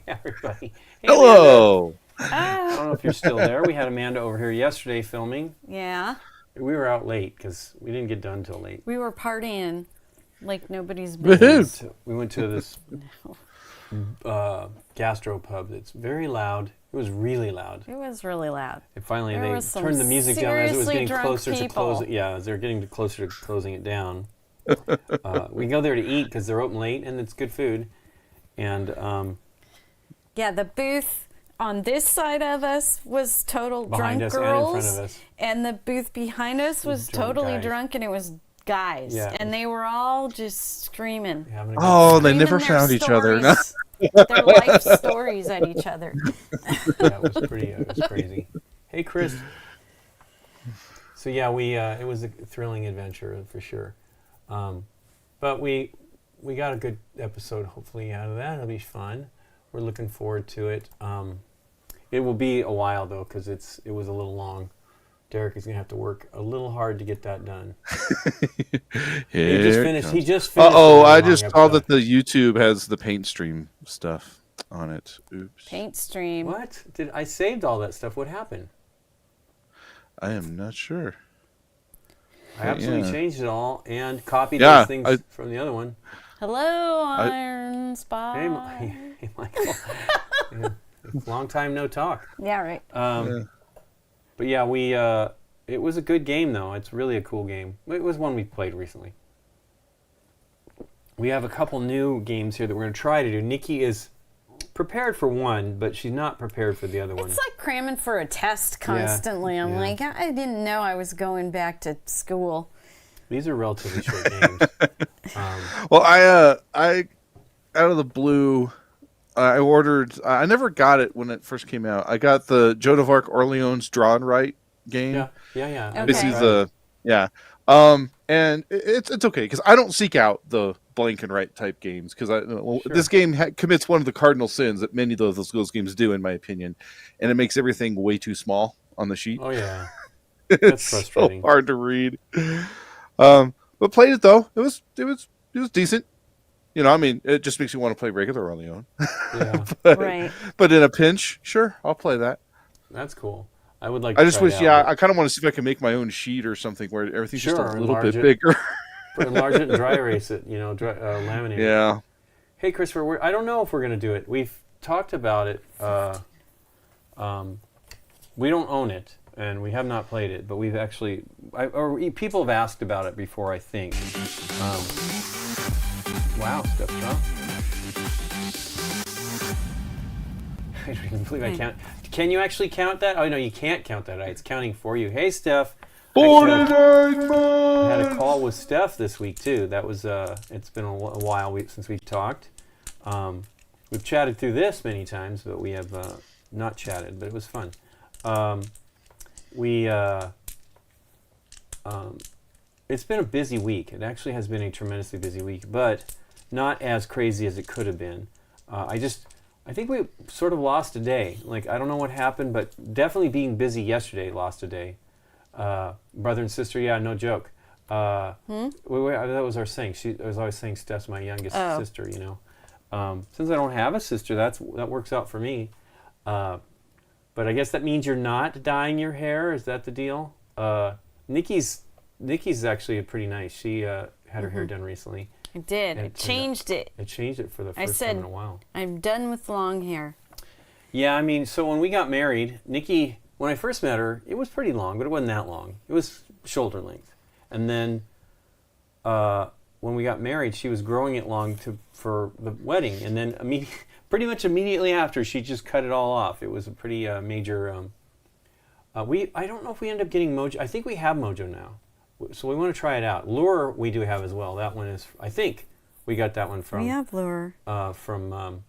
Everybody. Hey, Hello. I don't know if you're still there. We had Amanda over here yesterday filming. Yeah. We were out late because we didn't get done till late. We were partying like nobody's business. We went to this gastro pub that's very loud. It was really loud. It was really loud. And finally they turned the music down as it was getting closer to closing. Yeah, as they were getting closer to closing it down. We go there to eat because they're open late and it's good food. And yeah, the booth on this side of us was total behind drunk us girls, and in front of us. And the booth behind us was totally drunk, and it was guys, yeah. And they were all just screaming. They never found each other. No? Their life stories at each other. Yeah, it was crazy. Hey, Chris. So yeah, it was a thrilling adventure for sure. But we got a good episode hopefully out of that. It'll be fun. We're looking forward to it. It will be a while though because it was a little long. Derek is gonna have to work a little hard to get that done. He just finished. I just saw that the YouTube has the paint stream stuff on it. Oops. Paint stream. What? I saved all that stuff? What happened? I am not sure. I absolutely changed it all and copied those things from the other one. Hello, Iron Spot. Hey, Michael. Long time no talk. Yeah, right. But yeah, it was a good game though. It's really a cool game. It was one we played recently. We have a couple new games here that we're going to try to do. Nikki is prepared for one, but she's not prepared for the other one. It's like cramming for a test constantly. I'm like, I didn't know I was going back to school. These are relatively short games. Well, I out of the blue, I ordered. I never got it when it first came out. I got the Joan of Arc Orleans Draw and Write game. Yeah. Okay. This is and it's okay because I don't seek out the blank and write type games because this game commits one of the cardinal sins that many of those games do, in my opinion, and it makes everything way too small on the sheet. Oh yeah, it's frustrating. So hard to read. But played it though. It was decent. You know, I mean, it just makes you want to play regular Orleans. Yeah. But in a pinch, sure, I'll play that. That's cool. I would like. I just wish, I kind of want to see if I can make my own sheet or something where everything's just a little bit bigger. Enlarge it and dry erase it. You know, laminate. Yeah. It. Hey, Christopher, I don't know if we're going to do it. We've talked about it. We don't own it, and we have not played it, but we've actually, people have asked about it before, I think. Wow, Steph's drunk. I don't even believe I count. Can you actually count that? Oh, no, you can't count that. It's counting for you. Hey, Steph. I had a call with Steph this week, too. That was, it's been a while since we've talked. We've chatted through this many times, but we have not chatted, but it was fun. It's been a busy week. It actually has been a tremendously busy week, but not as crazy as it could have been. I think we sort of lost a day. Like, I don't know what happened, but definitely being busy yesterday lost a day. Brother and sister, yeah, no joke. That was our saying. I was always saying Steph's my youngest sister, you know. Since I don't have a sister, that works out for me. but I guess that means you're not dyeing your hair. Is that the deal? Nikki's actually pretty nice. She had her hair done recently. I did. I changed it. I changed it for the first time in a while. I'm done with long hair. Yeah, I mean, so when we got married, Nikki, when I first met her, it was pretty long, but it wasn't that long. It was shoulder length. And then when we got married, she was growing it long for the wedding. And then pretty much immediately after, she just cut it all off. It was a pretty major... I don't know if we end up getting Mojo. I think we have Mojo now. So we want to try it out. Lure we do have as well. That one is... I think we got that one from... We have Lure. From...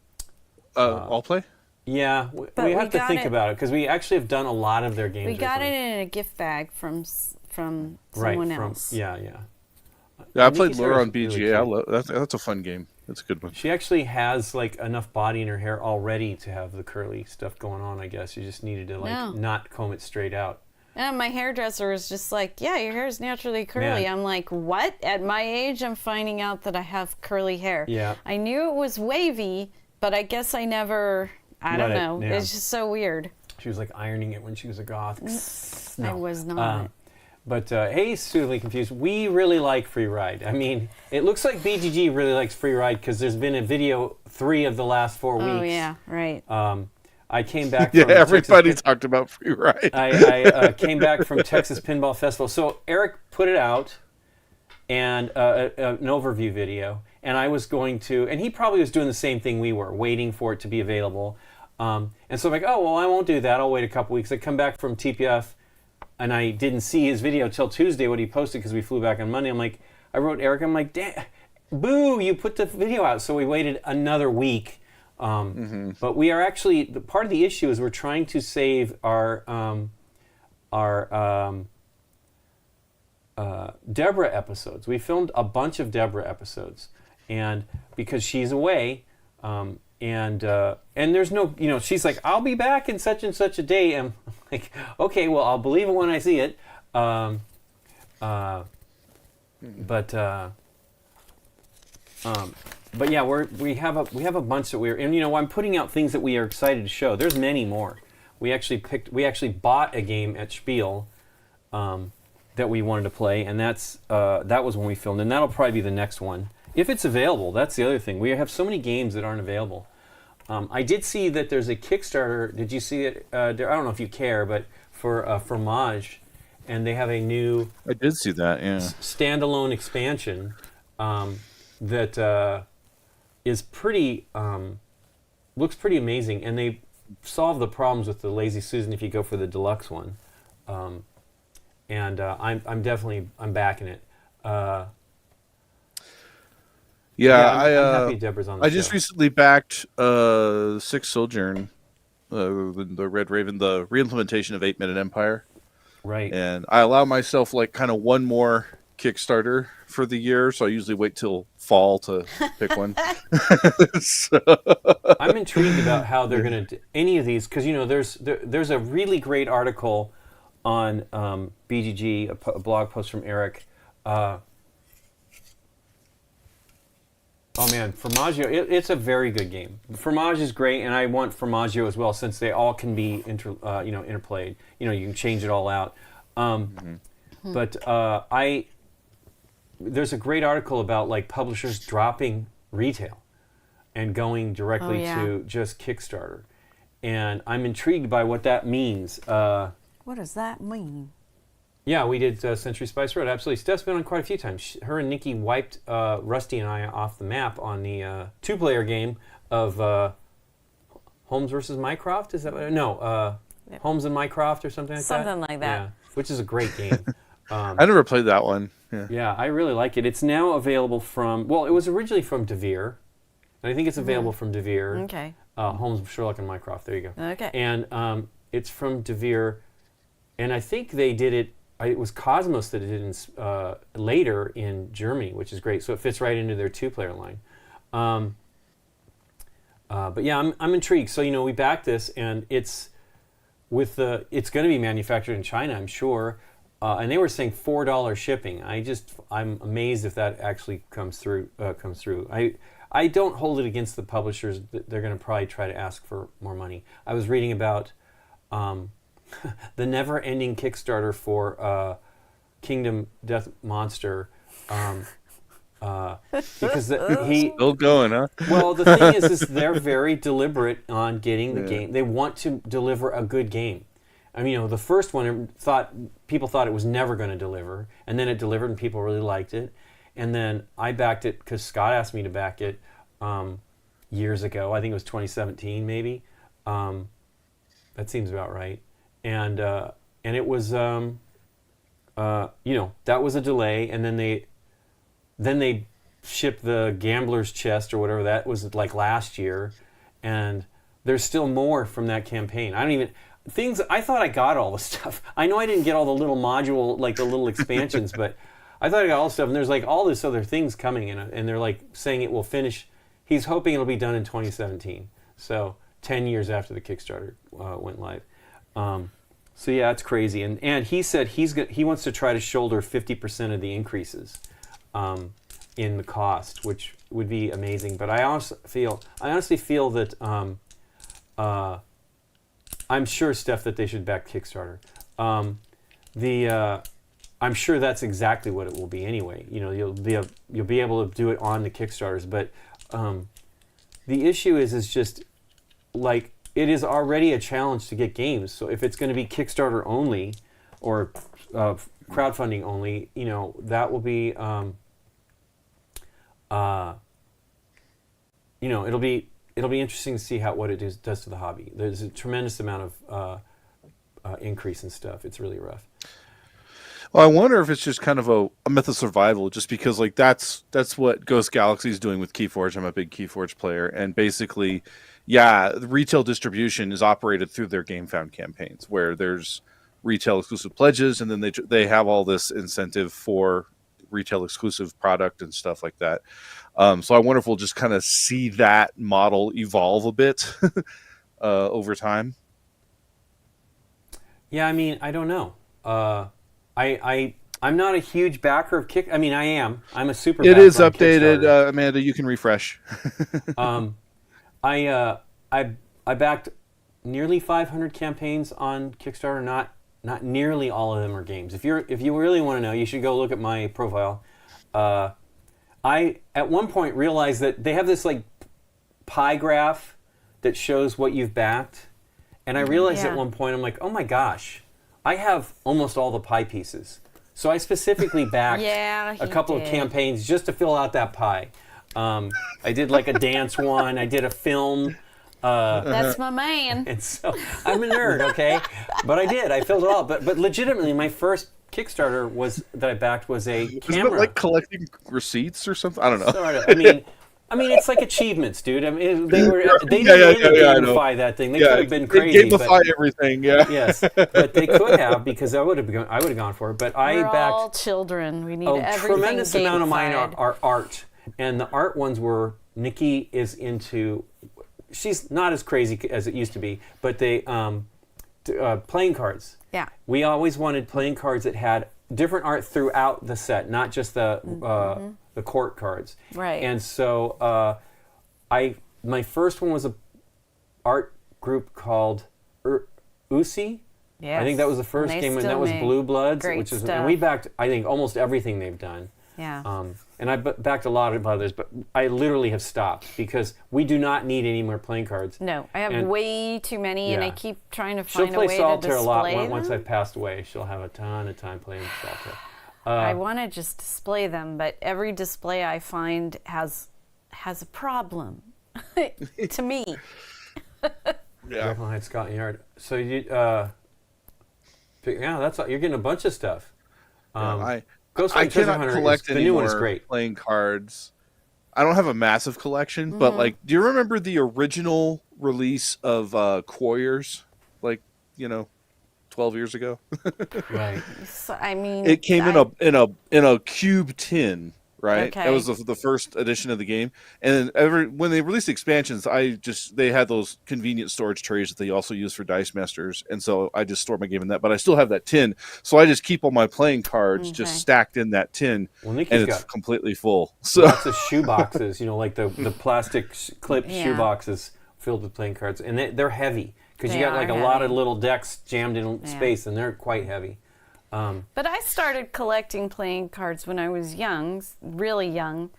All Play? Yeah, we have to think about it because we actually have done a lot of their games. We got it in a gift bag from someone else. Yeah. Yeah, I played Lure on BGA. Really that's a fun game. That's a good one. She actually has like enough body in her hair already to have the curly stuff going on. I guess you just needed to not comb it straight out. And my hairdresser was just like, "Yeah, your hair is naturally curly." I'm like, "What?" At my age, I'm finding out that I have curly hair. Yeah. I knew it was wavy, but I guess I never. I don't know. Yeah. It's just so weird. She was like ironing it when she was a goth. No. I was not. But hey, Soothly Confused, we really like Free Ride. I mean, it looks like BGG really likes Free Ride because there's been a video 3 of the last 4 weeks. Oh, yeah, right. I came back from everybody talked about Free Ride. I came back from Texas Pinball Festival. So Eric put it out and an overview video. And I was going to, and he probably was doing the same thing we were, waiting for it to be available. And so I'm like, oh, well, I won't do that. I'll wait a couple weeks. I come back from TPF, and I didn't see his video till Tuesday, what he posted, because we flew back on Monday. I'm like, I wrote Eric, I'm like, boo, you put the video out. So we waited another week. But we are actually, part of the issue is we're trying to save our Deborah episodes. We filmed a bunch of Deborah episodes. And because she's away, and there's no, she's like, I'll be back in such and such a day. And I'm like, okay, well, I'll believe it when I see it. But yeah, we have a bunch that and I'm putting out things that we are excited to show. There's many more. We actually bought a game at Spiel that we wanted to play, and that was when we filmed, and that'll probably be the next one. If it's available, that's the other thing. We have so many games that aren't available. I did see that there's a Kickstarter. Did you see it? I don't know if you care, but for Fromage, and they have a new... I did see that, yeah. Standalone expansion that is pretty... looks pretty amazing, and they solve the problems with the Lazy Susan if you go for the deluxe one. And I'm backing it. I'm happy Deborah's on the show. I just recently backed Sixth Sojourn, the Red Raven, the reimplementation of 8-Minute Empire. Right. And I allow myself like kind of one more Kickstarter for the year, so I usually wait till fall to pick one. I'm intrigued about how they're going to do any of these, because there's a really great article on BGG, a blog post from Eric. Oh man, Formaggio, it's a very good game. Fromage is great, and I want Formaggio as well, since they all can be interplayed. You can change it all out. But there's a great article about like publishers dropping retail and going directly to just Kickstarter, and I'm intrigued by what that means. What does that mean? Yeah, we did Century Spice Road. Absolutely. Steph's been on quite a few times. Her and Nikki wiped Rusty and I off the map on the 2-player game of Holmes versus Mycroft. Is that what? No, Holmes and Mycroft or something like that? Something like that. Yeah, which is a great game. I never played that one. Yeah, I really like it. It's now available from, it was originally from DeVere. And I think it's available from DeVere. Okay. Holmes, Sherlock, and Mycroft. There you go. Okay. And it's from DeVere. And I think they did it, it was Cosmos that did it later in Germany, which is great. So it fits right into their 2-player line. But yeah, I'm intrigued. So we backed this, and it's going to be manufactured in China, I'm sure. And they were saying $4 shipping. I'm amazed if that actually comes through. I don't hold it against the publishers. They're going to probably try to ask for more money. I was reading about the never-ending Kickstarter for Kingdom Death Monster. Because he Still going, huh? well, the thing is they're very deliberate on getting the game. They want to deliver a good game. I mean, the first one people thought it was never going to deliver, and then it delivered, and people really liked it. And then I backed it because Scott asked me to back it years ago. I think it was 2017, maybe. That seems about right. And it was that was a delay, and then they shipped the Gambler's Chest or whatever that was like last year, and there's still more from that campaign. I thought I got all the stuff. I know I didn't get all the little module, like the little expansions, but I thought I got all the stuff, and there's like all this other things coming, and they're like saying it will finish. He's hoping it'll be done in 2017, so 10 years after the Kickstarter went live. So yeah, it's crazy, and he said he wants to try to shoulder 50% of the increases in the cost, which would be amazing. But I honestly feel that I'm sure, Steph, that they should back Kickstarter. I'm sure that's exactly what it will be anyway. You'll be able to do it on the Kickstarters, but the issue is just like it is already a challenge to get games. So if it's going to be Kickstarter only or crowdfunding only, that will be it'll be interesting to see what it does to the hobby. There's a tremendous amount of increase in stuff. It's really rough. Well, I wonder if it's just kind of a myth of survival, just because like that's what Ghost Galaxy is doing with Keyforge. I'm a big Keyforge player, and basically, the retail distribution is operated through their GameFound campaigns, where there's retail exclusive pledges, and then they have all this incentive for retail exclusive product and stuff like that. So I wonder if we'll just kind of see that model evolve a bit over time. Yeah, I mean, I don't know. I'm not a huge backer of Kick. I mean, I am. I'm a super. It is updated, Amanda. You can refresh. I backed nearly 500 campaigns on Kickstarter. Not nearly all of them are games. If you really want to know, you should go look at my profile. I at one point realized that they have this like pie graph that shows what you've backed, and I realized at one point I'm like, oh my gosh, I have almost all the pie pieces. So I specifically backed a couple of campaigns just to fill out that pie. I did like a dance one. I did a film. That's my man. And so I'm a nerd, okay? But I did. I filled it all. But legitimately, my first Kickstarter that I backed was a camera. Isn't it like collecting receipts or something? I don't know. Sort of. I mean, it's like achievements, dude. I mean, they didn't gamify that thing. They could have been crazy. They gamify everything, yeah. Yes, but they could have, because I would have gone for it. But We're backed all children. We need everything tremendous amount of mine gamified. are art, and the art ones were Nikki is into. She's not as crazy as it used to be, but they playing cards. Yeah. We always wanted playing cards that had different art throughout the set, not just the court cards. Right. And so my first one was a art group called Usi. Yes. I think that was the first game, and that was Blue Bloods, and we backed I think almost everything they've done. Yeah. And I backed a lot of others, but I literally have stopped because we do not need any more playing cards. No, I have way too many, and I keep trying to find a way to display them. She'll play Solitaire a lot. Once I've passed away, she'll have a ton of time playing Solitaire. I want to just display them, but every display I find has a problem to me. Jekyll Hyde, Scotland Yard. So you, that's all. You're getting a bunch of stuff. I cannot collect any more playing cards. I don't have a massive collection, but like, do you remember the original release of Quarriors? 12 years ago. Right. So, I mean, it came in a cube tin, right? Okay. That was the first edition of the game. And when they released the expansions, they had those convenient storage trays that they also use for Dice Masters, and so I just store my game in that. But I still have that tin, so I just keep all my playing cards just stacked in that tin, and it's completely full. So lots of shoe boxes, like the plastic clip shoe boxes filled with playing cards, and they're heavy because you got like a lot of little decks jammed in space, and they're quite heavy. But I started collecting playing cards when I was young, really young,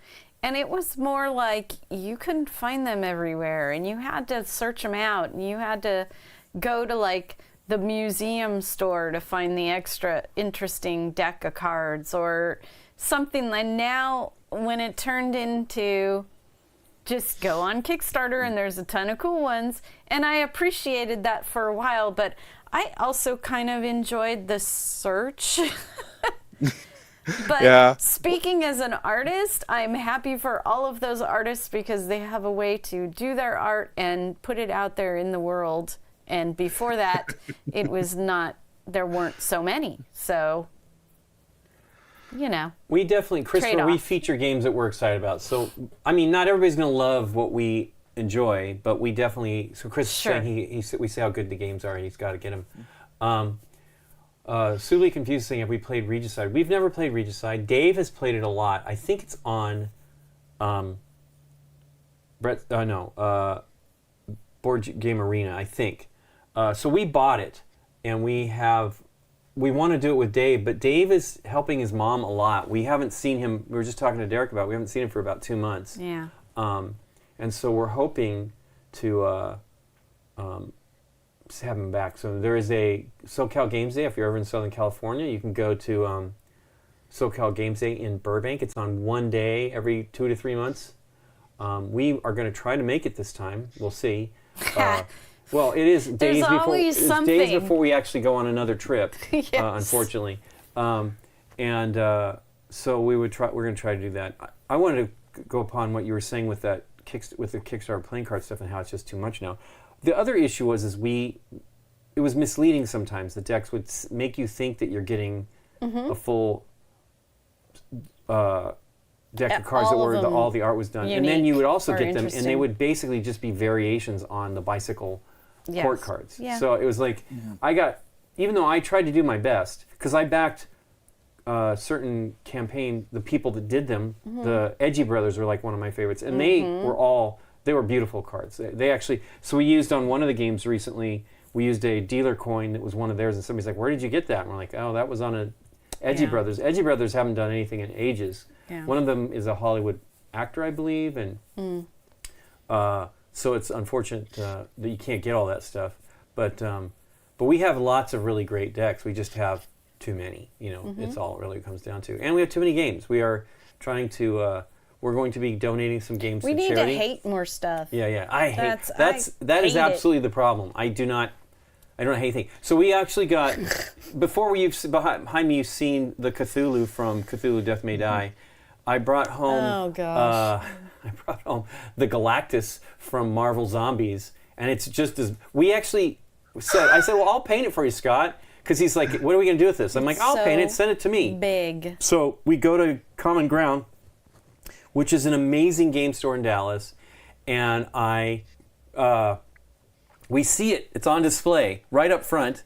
and it was more like you couldn't find them everywhere, and you had to search them out, and you had to go to like the museum store to find the extra interesting deck of cards or something. And now when it turned into just go on Kickstarter and there's a ton of cool ones, and I appreciated that for a while, but I also kind of enjoyed the search. But speaking as an artist, I'm happy for all of those artists because they have a way to do their art and put it out there in the world. And before that, it was not, there weren't so many. So, you know. We definitely, Christopher, we feature games that we're excited about. So, I mean, not everybody's going to love what we enjoy, but we definitely, so Chris is saying we say how good the games are and he's got to get them. Suli Confused saying, have we played Regicide? We've never played Regicide. Dave has played it a lot. I think it's on Board Game Arena, I think. So we bought it, and we want to do it with Dave, but Dave is helping his mom a lot. We haven't seen him, we were just talking to Derek about it, we haven't seen him for about 2 months. Yeah. And so we're hoping to have him back. So there is a SoCal Games Day. If you're ever in Southern California, you can go to SoCal Games Day in Burbank. It's on one day every 2 to 3 months. We are going to try to make it this time. We'll see. Well, it is days before we actually go on another trip, yes. Unfortunately. So we're going to try to do that. I wanted to go upon what you were saying with that with the Kickstarter playing card stuff and how it's just too much now. The other issue was it was misleading sometimes. The decks would make you think that you're getting a full deck of cards that were all the art was done, and then you would also get them, and they would basically just be variations on the bicycle court cards. Yeah. So it was like even though I tried to do my best because I backed certain campaign, the people that did them, the Edgy Brothers were like one of my favorites, and they were beautiful cards. They actually, so we used on one of the games recently, we used a dealer coin that was one of theirs, and somebody's like, where did you get that? And we're like, oh, that was on a Edgy Brothers. Edgy Brothers haven't done anything in ages. Yeah. One of them is a Hollywood actor, I believe, and so it's unfortunate that you can't get all that stuff. But we have lots of really great decks. We just have too many. It's all it really comes down to. And we have too many games. We are trying to... we're going to be donating some games to charity. We need to hate more stuff. Yeah. That is absolutely the problem. I don't hate anything. So we actually got... behind me, you've seen the Cthulhu from Cthulhu Death May Die. I brought home... Oh, gosh. I brought home the Galactus from Marvel Zombies, and it's just as... We actually said... I said, well, I'll paint it for you, Scott, because he's like, what are we going to do with this? I'm like, I'll paint it, send it to me. Big. So we go to Common Ground, which is an amazing game store in Dallas, and we see it. It's on display right up front,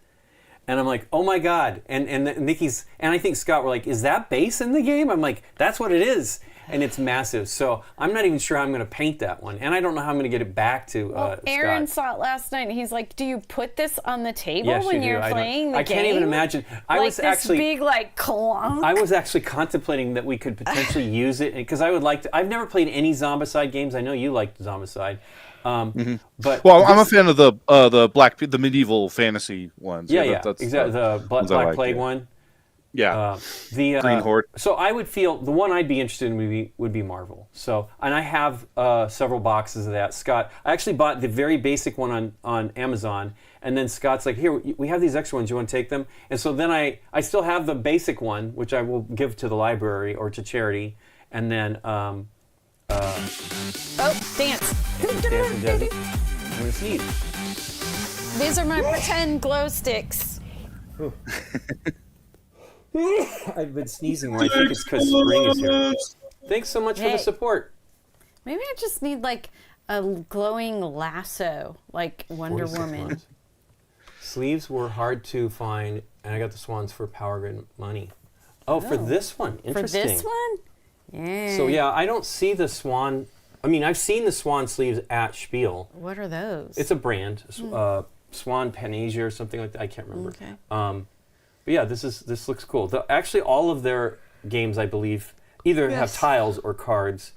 and I'm like, oh my God. And Nikki's, and I think Scott were like, is that base in the game? I'm like, that's what it is. And it's massive. So I'm not even sure how I'm going to paint that one. And I don't know how I'm going to get it back to Aaron Scott. saw it last night, and he's like, do you put this on the table when you're playing the game? I can't even imagine. I was actually big, clunk? I was actually contemplating that we could potentially use it, because I would like to. I've never played any Zombicide games. I know you liked Zombicide. But I'm a fan of the medieval fantasby ones. That's exactly the Black Plague one. Yeah, the Green Horde. So I would feel the one I'd be interested in would be Marvel. So, and I have several boxes of that. Scott, I actually bought the very basic one on Amazon, and then Scott's like, "Here, we have these extra ones. You want to take them?" And so then I still have the basic one, which I will give to the library or to charity, and then dance. Dance and Desi. I'm gonna sneeze. These are my pretend glow sticks. I've been sneezing more. I think it's because spring is here. Thanks so much for the support. Maybe I just need a glowing lasso, like Wonder Woman. Sleeves were hard to find, and I got the swans for Power Grid money. Oh, for this one. Interesting. For this one? Yeah. So yeah, I don't see the swan. I mean, I've seen the swan sleeves at Spiel. What are those? It's a brand, Swan Panasia or something like that. I can't remember. Okay. But yeah, this looks cool. Actually, all of their games, I believe, either have tiles or cards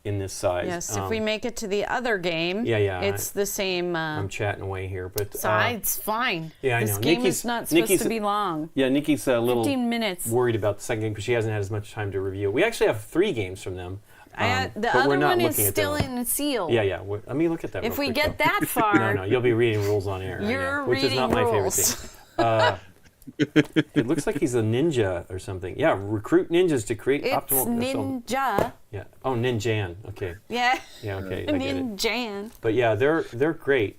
in this size. Yes, if we make it to the other game, it's the same. I'm chatting away here, but it's fine. Yeah, I know. This game is not supposed to be long. Yeah, Nikki's a little 15 minutes. worried about the second game because she hasn't had as much time to review. We actually have 3 games from them. The other one is still in sealed. Yeah. Let me look at that. If we get that far, no, you'll be reading rules on air. You're which is not reading my rules. favorite thing. It looks like he's a ninja or something. Yeah, recruit ninjas to create optimal. Ninja. Yeah. Oh, Ninjan. Okay. Yeah. Yeah. Okay. I get it. Ninjan. But yeah, they're great.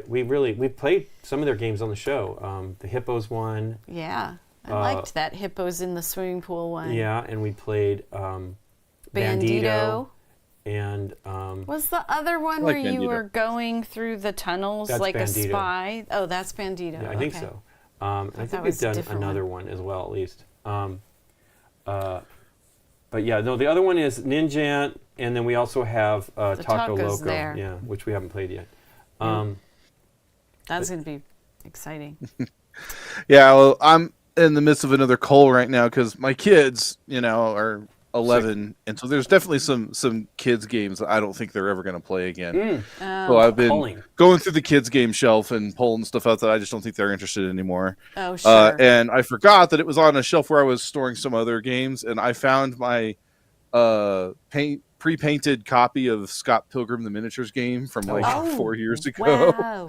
We played some of their games on the show. The Hippos one. Yeah, I liked that Hippos in the swimming pool one. Yeah, and we played Bandito. And was the other one where you were going through the tunnels like a spy? Oh, that's Bandito. Yeah, I think so. I think we've done another one as well, at least. But yeah, no, the other one is Ninja, and then we also have Taco Loco, there. which we haven't played yet. That's going to be exciting. Yeah, well, I'm in the midst of another cull right now because my kids, are 11, and so there's definitely some kids games that I don't think they're ever going to play again. So I've been going through the kids game shelf and pulling stuff out that I just don't think they're interested in anymore. Oh, sure. And I forgot that it was on a shelf where I was storing some other games, and I found my pre-painted copy of Scott Pilgrim the Miniatures game from 4 years ago. Wow.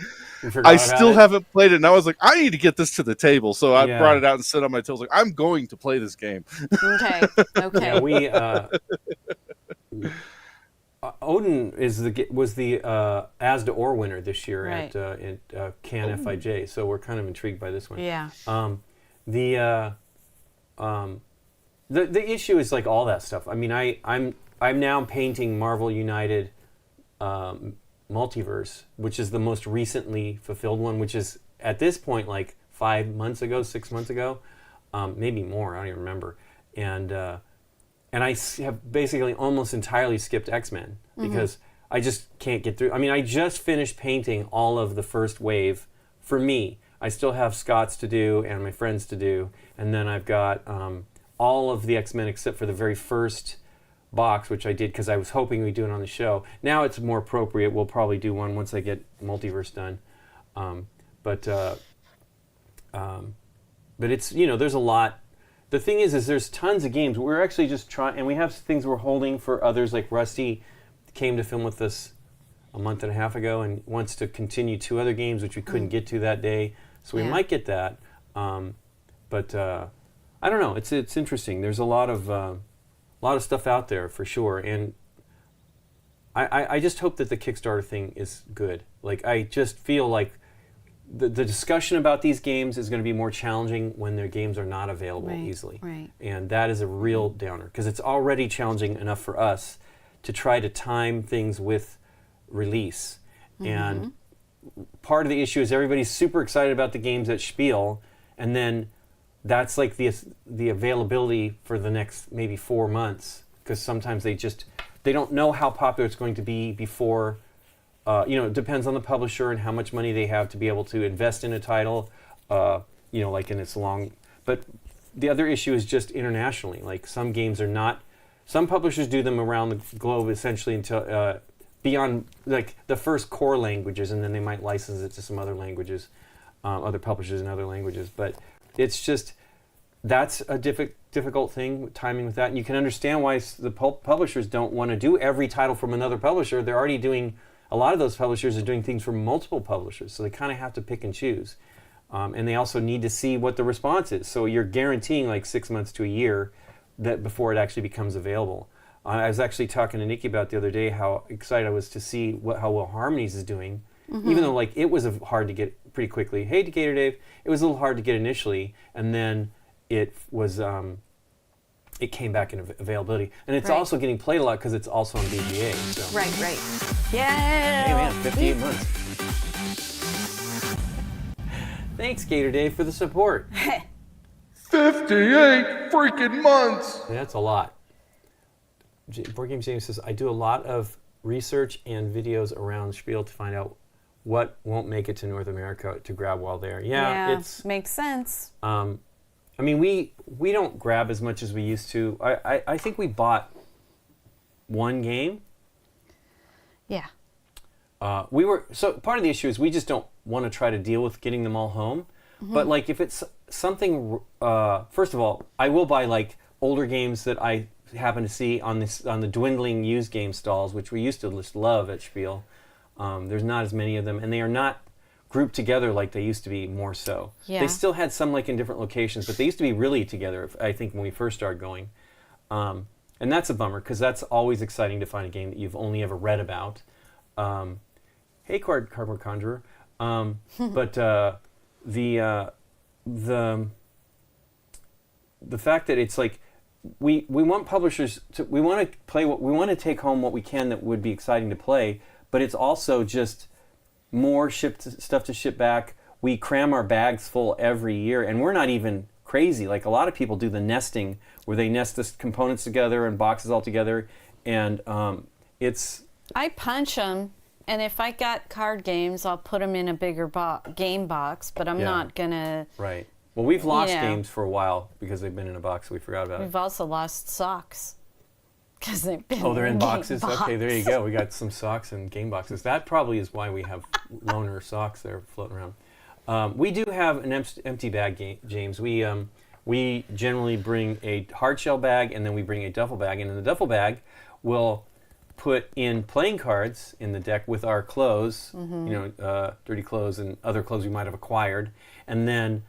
I still haven't played it, and I was like, I need to get this to the table. So I brought it out and sit on my toes like, I'm going to play this game. Okay. Yeah, we Odin was the Asda Or winner this year at Cannes FIJ, so we're kind of intrigued by this one. Yeah. The issue is like all that stuff. I mean, I'm now painting Marvel United Multiverse, which is the most recently fulfilled one, which is at this point like 5 months ago, 6 months ago, maybe more. I don't even remember. And I have basically almost entirely skipped X-Men because I just can't get through. I mean, I just finished painting all of the first wave for me. I still have Scott's to do and my friends to do, and then I've got all of the X-Men except for the very first box, which I did because I was hoping we'd do it on the show. Now it's more appropriate. We'll probably do one once I get Multiverse done. But it's, there's a lot. The thing is there's tons of games. We're actually just trying, and we have things we're holding for others, like Rusty came to film with us a month and a half ago and wants to continue 2 other games, which we couldn't get to that day. So we might get that. But I don't know. It's interesting. There's a lot of stuff out there for sure. And I just hope that the Kickstarter thing is good. Like, I just feel like the discussion about these games is going to be more challenging when their games are not available easily. Right. And that is a real downer because it's already challenging enough for us to try to time things with release. And part of the issue is everybody's super excited about the games at Spiel, and then that's like the availability for the next maybe 4 months, because sometimes they don't know how popular it's going to be before. It depends on the publisher and how much money they have to be able to invest in a title, like in its long. But the other issue is just internationally. Like, some games are not. Some publishers do them around the globe essentially until beyond like the first core languages, and then they might license it to some other languages, other publishers in other languages. But it's just that's a difficult thing, timing with that. And you can understand why the publishers don't want to do every title from another publisher. They're already doing. A lot of those publishers are doing things for multiple publishers, so they kind of have to pick and choose. And they also need to see what the response is. So you're guaranteeing like 6 months to a year that before it actually becomes available. I was actually talking to Nikki about the other day how excited I was to see how well Harmonies is doing, even though like it was hard to get pretty quickly. Hey, Decatur Dave, it was a little hard to get initially, and then it was. It came back in availability, and it's also getting played a lot because it's also on BGA. So. Right. Yeah. Hey man, 58 months. Thanks, Gator Dave, for the support. 58 freaking months. Yeah, that's a lot. Board Game James says, I do a lot of research and videos around Spiel to find out what won't make it to North America to grab while there. Yeah, it's makes sense. I mean, we don't grab as much as we used to. I think we bought one game. Yeah. So part of the issue is we just don't want to try to deal with getting them all home. But like if it's something, first of all, I will buy like older games that I happen to see on the dwindling used game stalls, which we used to just love at Spiel. There's not as many of them, and they are not grouped together like they used to be. More so, they still had some like in different locations, but they used to be really together. I think when we first started going, and that's a bummer because that's always exciting to find a game that you've only ever read about. Hey, Cardboard Conjurer, but the fact that it's like we want publishers to we want to play what we want to take home what we can that would be exciting to play, but it's also just more stuff to ship back. We cram our bags full every year, and we're not even crazy. Like a lot of people do the nesting where they nest the components together and boxes all together, and it's. I punch them. And if I got card games, I'll put them in a bigger game box, but I'm not going to... Right. Well, we've lost games for a while because they've been in a box. We forgot about it. We've also lost socks because they've been they're in boxes? Box. Okay, there you go. We got some socks in game boxes. That probably is why we have loaner socks there floating around. We do have an empty bag, James. We generally bring a hard shell bag, and then we bring a duffel bag. And in the duffel bag, we'll put in playing cards in the deck with our clothes, dirty clothes and other clothes we might have acquired, and then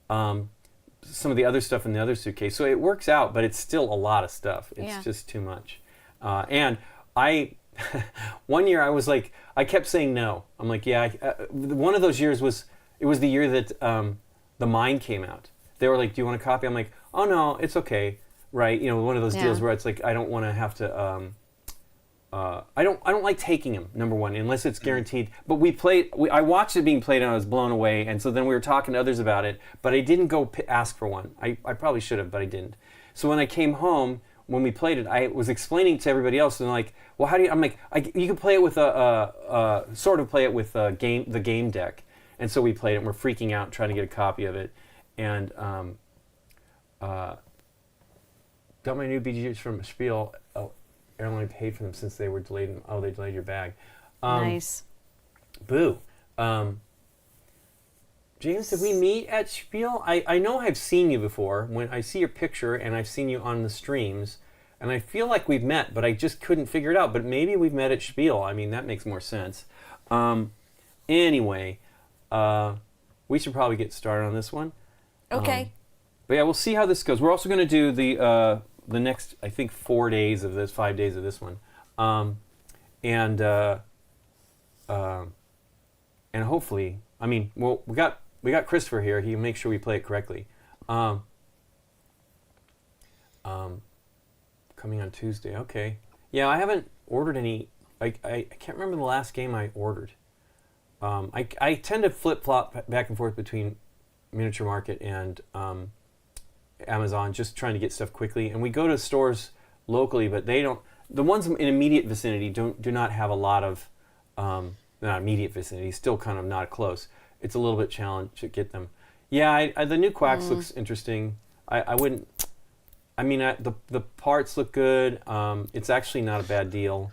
some of the other stuff in the other suitcase. So it works out, but it's still a lot of stuff. It's just too much. And I, one year I was like, I kept saying no. I'm like, one of those years was the year that The Mind came out. They were like, do you want a copy? I'm like, oh no, it's okay. Right? One of those deals where it's like, I don't want to have to... I don't like taking them, number one, unless it's guaranteed. But I watched it being played and I was blown away, and so then we were talking to others about it, but I didn't go ask for one. I probably should have, but I didn't. So when I came home, when we played it, I was explaining to everybody else, and they're like, well, how do you, I'm like, you can play it with the game deck. And so we played it, and we're freaking out trying to get a copy of it. And got my new BGs from Spiel. Airline paid for them since they were delayed. They delayed your bag. Nice. Boo. James, did we meet at Spiel? I know I've seen you before. When I see your picture, and I've seen you on the streams, and I feel like we've met, but I just couldn't figure it out. But maybe we've met at Spiel. I mean, that makes more sense. Anyway, we should probably get started on this one. Okay. But yeah, we'll see how this goes. We're also going to do the next, I think, 5 days of this one, and hopefully, I mean, well, we got Christopher here. He can make sure we play it correctly. Coming on Tuesday. Okay. Yeah, I haven't ordered any. I can't remember the last game I ordered. I tend to flip flop back and forth between Miniature Market and Amazon, just trying to get stuff quickly, and we go to stores locally, but they don't. The ones in immediate vicinity do not have a lot of, not immediate vicinity, still kind of not close. It's a little bit challenging to get them. Yeah, the new Quacks looks interesting. I wouldn't. I mean, the parts look good. It's actually not a bad deal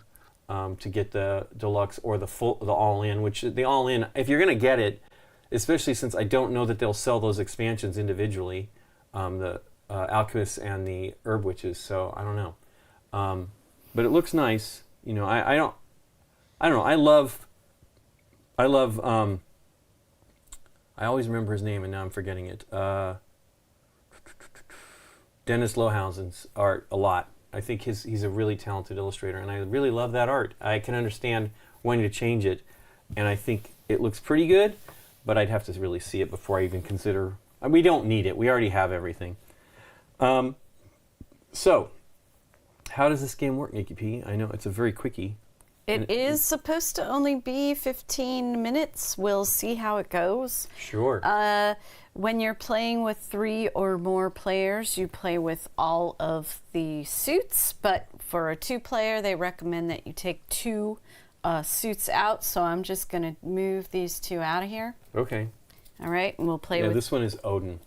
to get the deluxe or the all-in. Which the all-in, if you're gonna get it, especially since I don't know that they'll sell those expansions individually. The Alchemists and the Herb Witches, so I don't know. But it looks nice. I don't know. I love. I always remember his name, and now I'm forgetting it. Dennis Lohausen's art a lot. I think he's a really talented illustrator, and I really love that art. I can understand wanting to change it, and I think it looks pretty good, but I'd have to really see it before I even consider. We don't need it. We already have everything. So, how does this game work, Nikki P? I know it's a very quickie. It is supposed to only be 15 minutes. We'll see how it goes. Sure. When you're playing with 3 or more players, you play with all of the suits. But for a 2-player, they recommend that you take 2 suits out, so I'm just going to move these two out of here. Okay. All right, and we'll play Yeah, with... this one is Odin.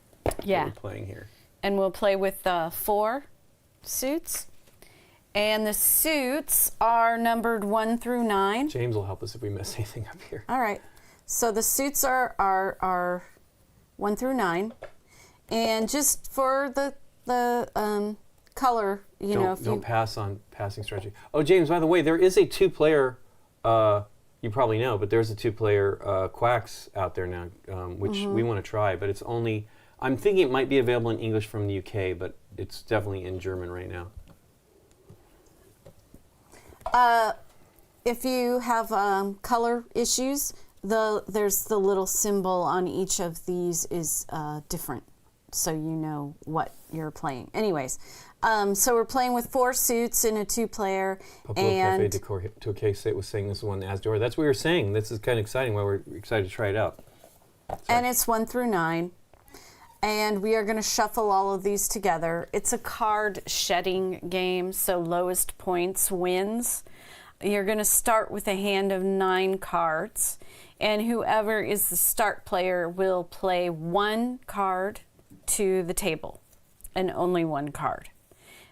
Yeah. That we're playing here. And we'll play with 4 suits. And the suits are numbered 1 through 9. James will help us if we mess anything up here. All right. So the suits are 1 through 9. And just for the color, don't pass on passing strategy. Oh, James, by the way, there is a 2-player, you probably know, but there's a 2-player Quacks out there now, which we want to try, but it's only, I'm thinking it might be available in English from the UK, but it's definitely in German right now. If you have color issues, there's the little symbol on each of these is different, so you know what you're playing. Anyways, so we're playing with 4 suits in a 2-player. And Cafe de Courquet was saying this is one Asdor. That's what we were saying. This is kind of exciting. Why we're excited to try it out. And it's 1 through 9. And we are going to shuffle all of these together. It's a card shedding game, so lowest points wins. You're going to start with a hand of 9 cards, and whoever is the start player will play 1 card to the table, and only 1 card.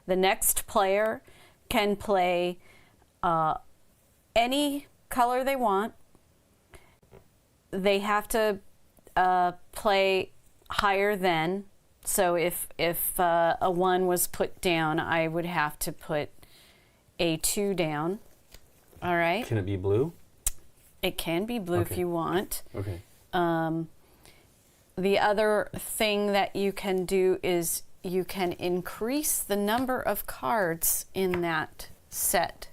The next player can play any color they want. They have to play higher than. So if a 1 was put down, I would have to put a 2 down. All right. Can it be blue? It can be blue if you want. Okay. The other thing that you can do is you can increase the number of cards in that set.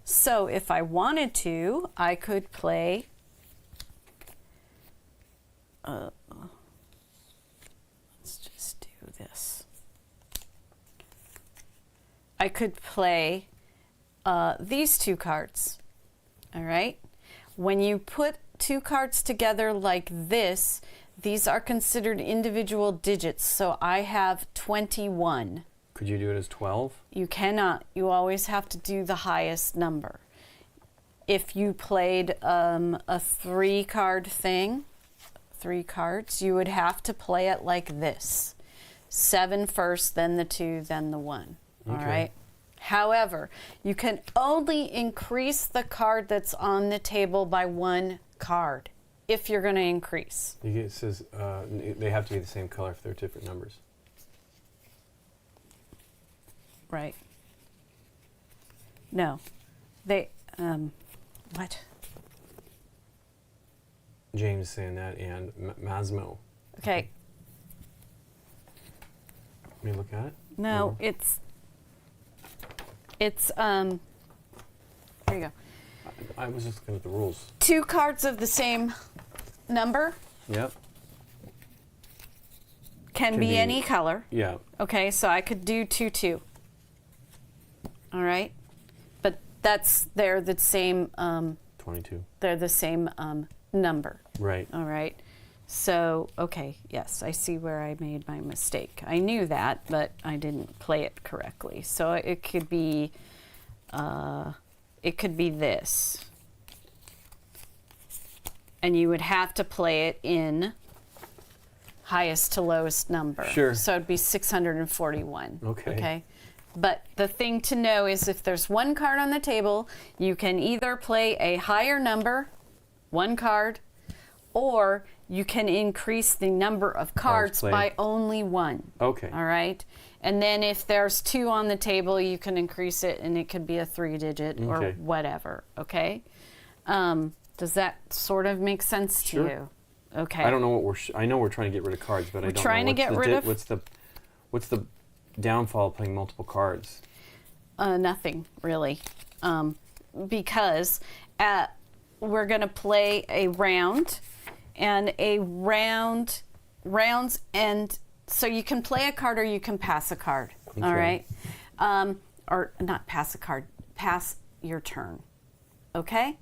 So if I wanted to, I could play let's just do this. I could play these 2 cards. All right. When you put 2 cards together like this, these are considered individual digits. So I have 21. Could you do it as 12? You cannot. You always have to do the highest number. If you played a 3-card thing, 3 cards, you would have to play it like this. 7 first, then the 2, then the 1. All right. However, you can only increase the card that's on the table by 1 card if you're going to increase. It says they have to be the same color if they're different numbers. Right. No. They, what? James saying that, and Masmo. Okay. Let me look at it. No, it's, there you go. I was just looking at the rules. 2 cards of the same number Yep. can be any color. Yeah. Okay, so I could do 2-2. All right, but they're the same. 22. They're the same number. Right. All right. So okay, yes, I see where I made my mistake. I knew that, but I didn't play it correctly. So it could be this, and you would have to play it in highest to lowest number. Sure. So it'd be 641. Okay. Okay. But the thing to know is if there's 1 card on the table, you can either play a higher number, 1 card, or you can increase the number of cards by only 1. Okay. All right. And then if there's 2 on the table, you can increase it, and it could be a 3-digit or whatever. Okay. Does that sort of make sense to you? Okay. I don't know what I know we're trying to get rid of cards, but I don't know trying to get rid of. What's the downfall of playing multiple cards? Nothing really, because we're going to play a round, and rounds, and so you can play a card or you can pass a card. Okay. All right, or not pass a card, pass your turn. Okay.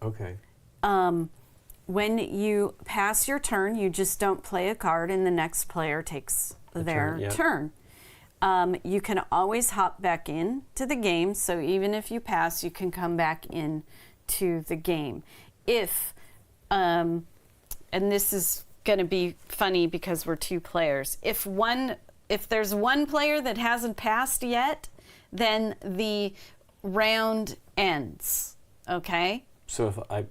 Okay. When you pass your turn, you just don't play a card, and the next player takes their turn. You can always hop back in to the game. So even if you pass, you can come back in to the game. If, and this is going to be funny because we're 2 players. If there's one player that hasn't passed yet, then the round ends. Okay? So if I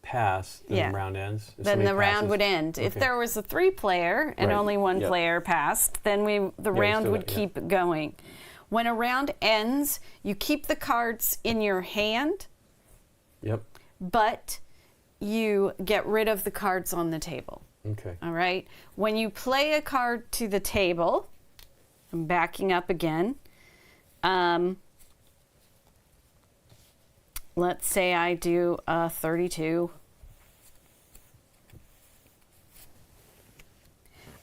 pass, then the round ends? If then the somebody round passes? would end. Okay. If there was a 3-player and Right. only one Yep. player passed, then the round still would got- keep going. When a round ends, you keep the cards in your hand, Yep. but you get rid of the cards on the table. Okay. All right? When you play a card to the table, I'm backing up again. Let's say I do a 32.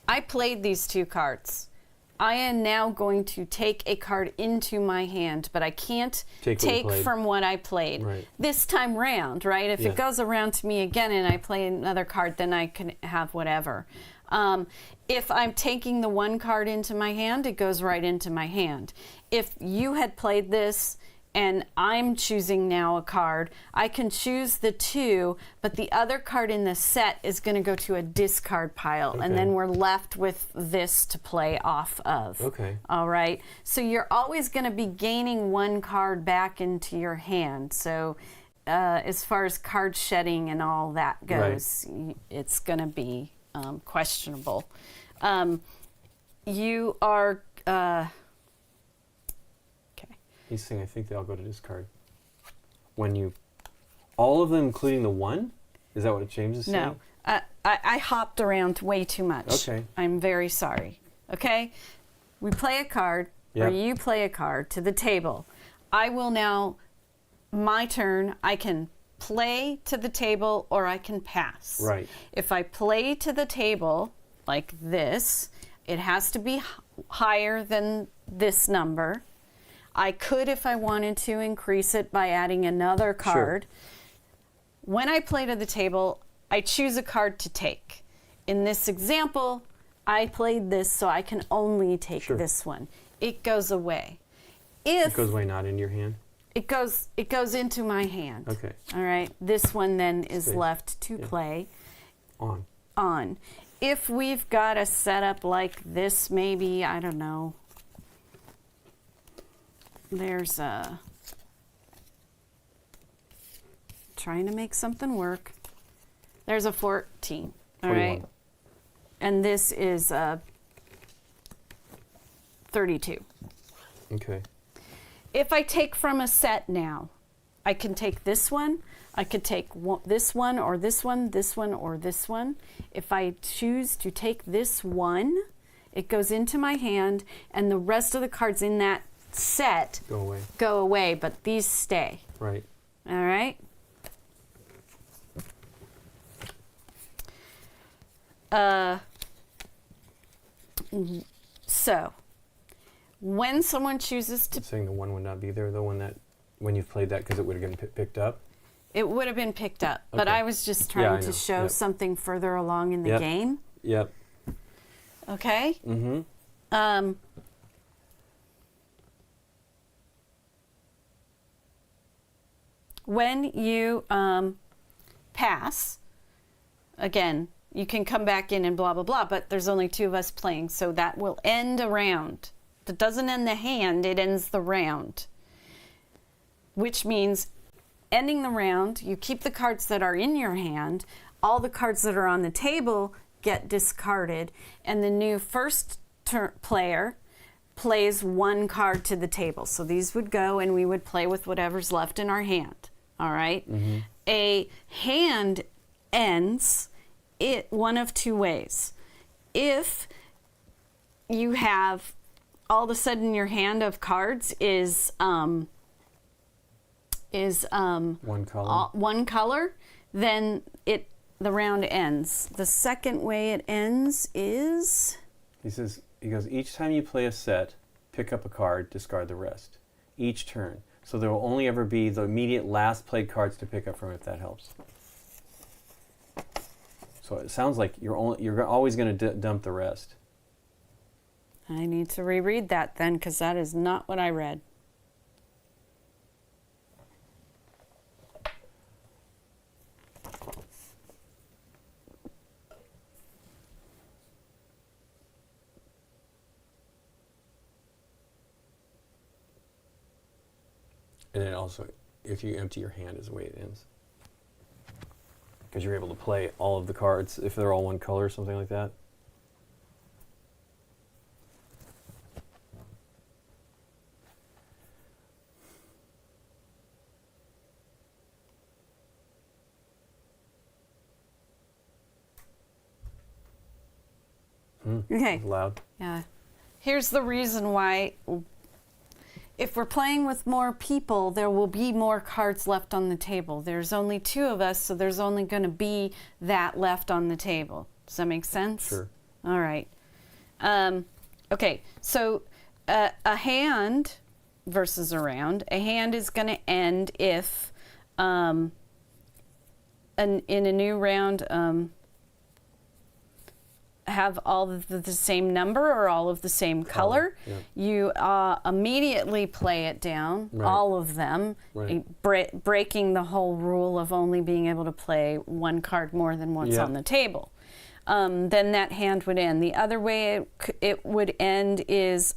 I played these 2 cards. I am now going to take a card into my hand, but I can't Take what you take played. from what I played Right. this time round, right? If Yeah. it goes around to me again and I play another card, then I can have whatever. If I'm taking the 1 card into my hand, it goes right into my hand. If you had played this and I'm choosing now a card, I can choose the 2, but the other card in the set is going to go to a discard pile, and Okay. then we're left with this to play off of. Okay. All right. So you're always going to be gaining 1 card back into your hand. So as far as card shedding and all that goes, it's going to be questionable. You are... He's saying I think they all go to discard. When you... All of them, including the 1? Is that what James is saying? No. I hopped around way too much. Okay. I'm very sorry. Okay? We play a card, or Yep. you play a card to the table. I will now, my turn, I can play to the table or I can pass. Right. If I play to the table like this, it has to be higher than this number. I could, if I wanted to, increase it by adding another card. When I play to the table, I choose a card to take. In this example, I played this, so I can only take this one. It goes away. It goes away not in your hand? It goes into my hand. Okay. All right. This one then is Stays. left to play On. If we've got a setup like this, maybe, I don't know. There's a... Trying to make something work. There's a 14. All 41. right. And this is a 32. Okay. If I take from a set now, I can take this one, I could take this one, or this one, this one, or this one. If I choose to take this one, it goes into my hand, and the rest of the cards in that set Go away. but these stay. Right. All right? So, when someone chooses to... I'm saying the 1 would not be there, the one that, when you've played that, because it would have been picked up. It would have been picked up, but Okay. I was just Yeah, I trying to know. show Yep. something further along in the Yep. game. Yep. Okay? Mm-hmm. When you pass, again, you can come back in and blah, blah, blah, but there's only 2 of us playing, so that will end a round. That doesn't end the hand, it ends the round. Which means ending the round, you keep the cards that are in your hand, all the cards that are on the table get discarded, and the new first player plays 1 card to the table. So these would go and we would play with whatever's left in our hand. All right? Mm-hmm. A hand ends one of 2 ways. If you have all of a sudden your hand of cards is One color. one color, then the round ends. The second way it ends is... He goes, each time you play a set, pick up a card, discard the rest. Each turn. So there will only ever be the immediate last played cards to pick up from, if that helps. So it sounds like you're always going to dump the rest. I need to reread that then, because that is not what I read. And then also, if you empty your hand is the way it ends. Because you're able to play all of the cards if they're all one color or something like that. Okay. Loud. Yeah. Here's the reason why. If we're playing with more people, there will be more cards left on the table. There's only 2 of us, so there's only going to be that left on the table. Does that make sense? Sure. All right. Okay, so a hand versus a round. A hand is going to end if, in a new round, have all of the same number or all of the same color. Yeah. You immediately play it down, Right. all of them, Right. breaking the whole rule of only being able to play one card more than once Yeah. on the table. Then that hand would end. The other way it would end is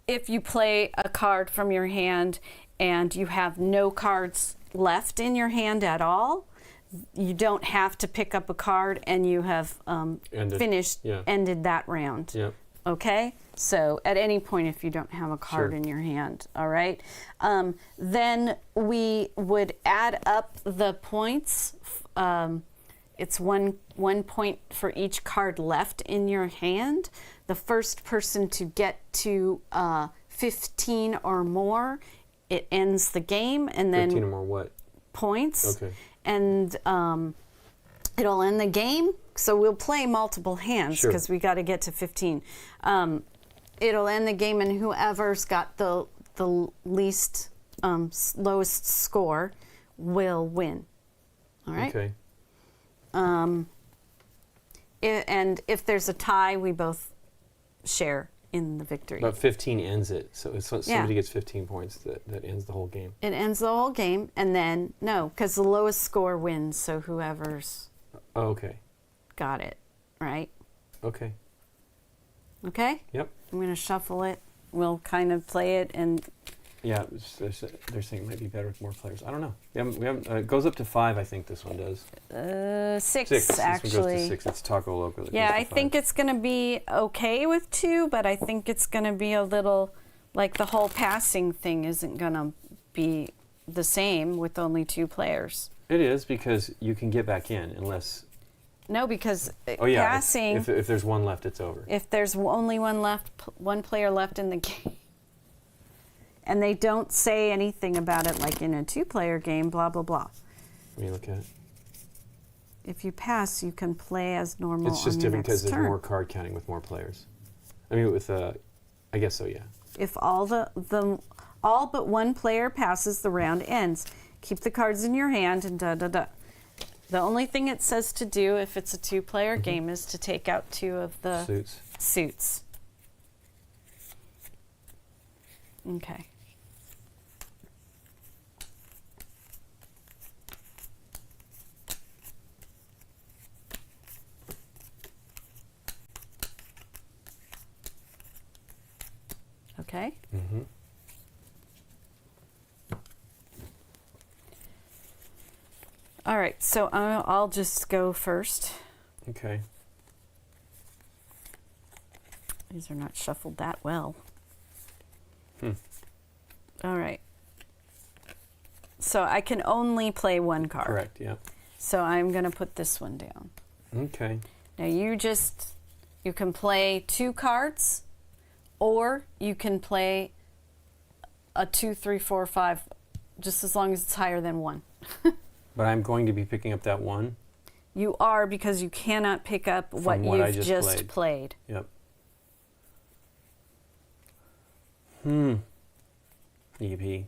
if you play a card from your hand and you have no cards left in your hand at all. You don't have to pick up a card, and you have ended that round. Yep. Okay? So at any point, if you don't have a card Sure. in your hand, all right? Then we would add up the points. It's one point for each card left in your hand. The first person to get to 15 or more, it ends the game, and then 15 or more what? points. Okay. And it'll end the game. So we'll play multiple hands Sure. because we got to get to 15. It'll end the game, and whoever's got the least lowest score will win. All right. Okay. And if there's a tie, we both share in the victory. But 15 ends it. So if somebody Yeah. gets 15 points, that ends the whole game. It ends the whole game, and then no, because the lowest score wins. So whoever's Oh, okay. got it, right? Okay. Okay. Yep. I'm going to shuffle it. We'll kind of play it, and Yeah, they're saying it might be better with more players. I don't know. We haven't. It goes up to 5, I think this one does. 6 This actually. one goes to 6. It's Taco Loco. That Yeah, goes to I 5. think it's going to be okay with 2, but I think it's going to be a little, like the whole passing thing isn't going to be the same with only 2 players. It is, because you can get back in unless. No, because Oh yeah. passing, If there's one left, it's over. if there's only one player left in the game, and they don't say anything about it like in a 2-player game, blah, blah, blah. Let me look at it. If you pass, you can play as normal. It's just on the different because next there's turn. more card counting with more players. I mean, with I guess so. Yeah. If all all but one player passes, the round ends. Keep the cards in your hand and da da da. The only thing it says to do if it's a 2-player game is to take out 2 of the suits. Okay. Okay. Mm-hmm. All right, so I'll just go first. Okay. These are not shuffled that well. Hmm. All right. So I can only play one card. Correct. Yeah. So I'm going to put this one down. Okay. Now you can play 2 cards, or you can play a 2, 3, 4, 5, just as long as it's higher than 1. But I'm going to be picking up that one. You are, because you cannot pick up what I you've just played. Yep. EP.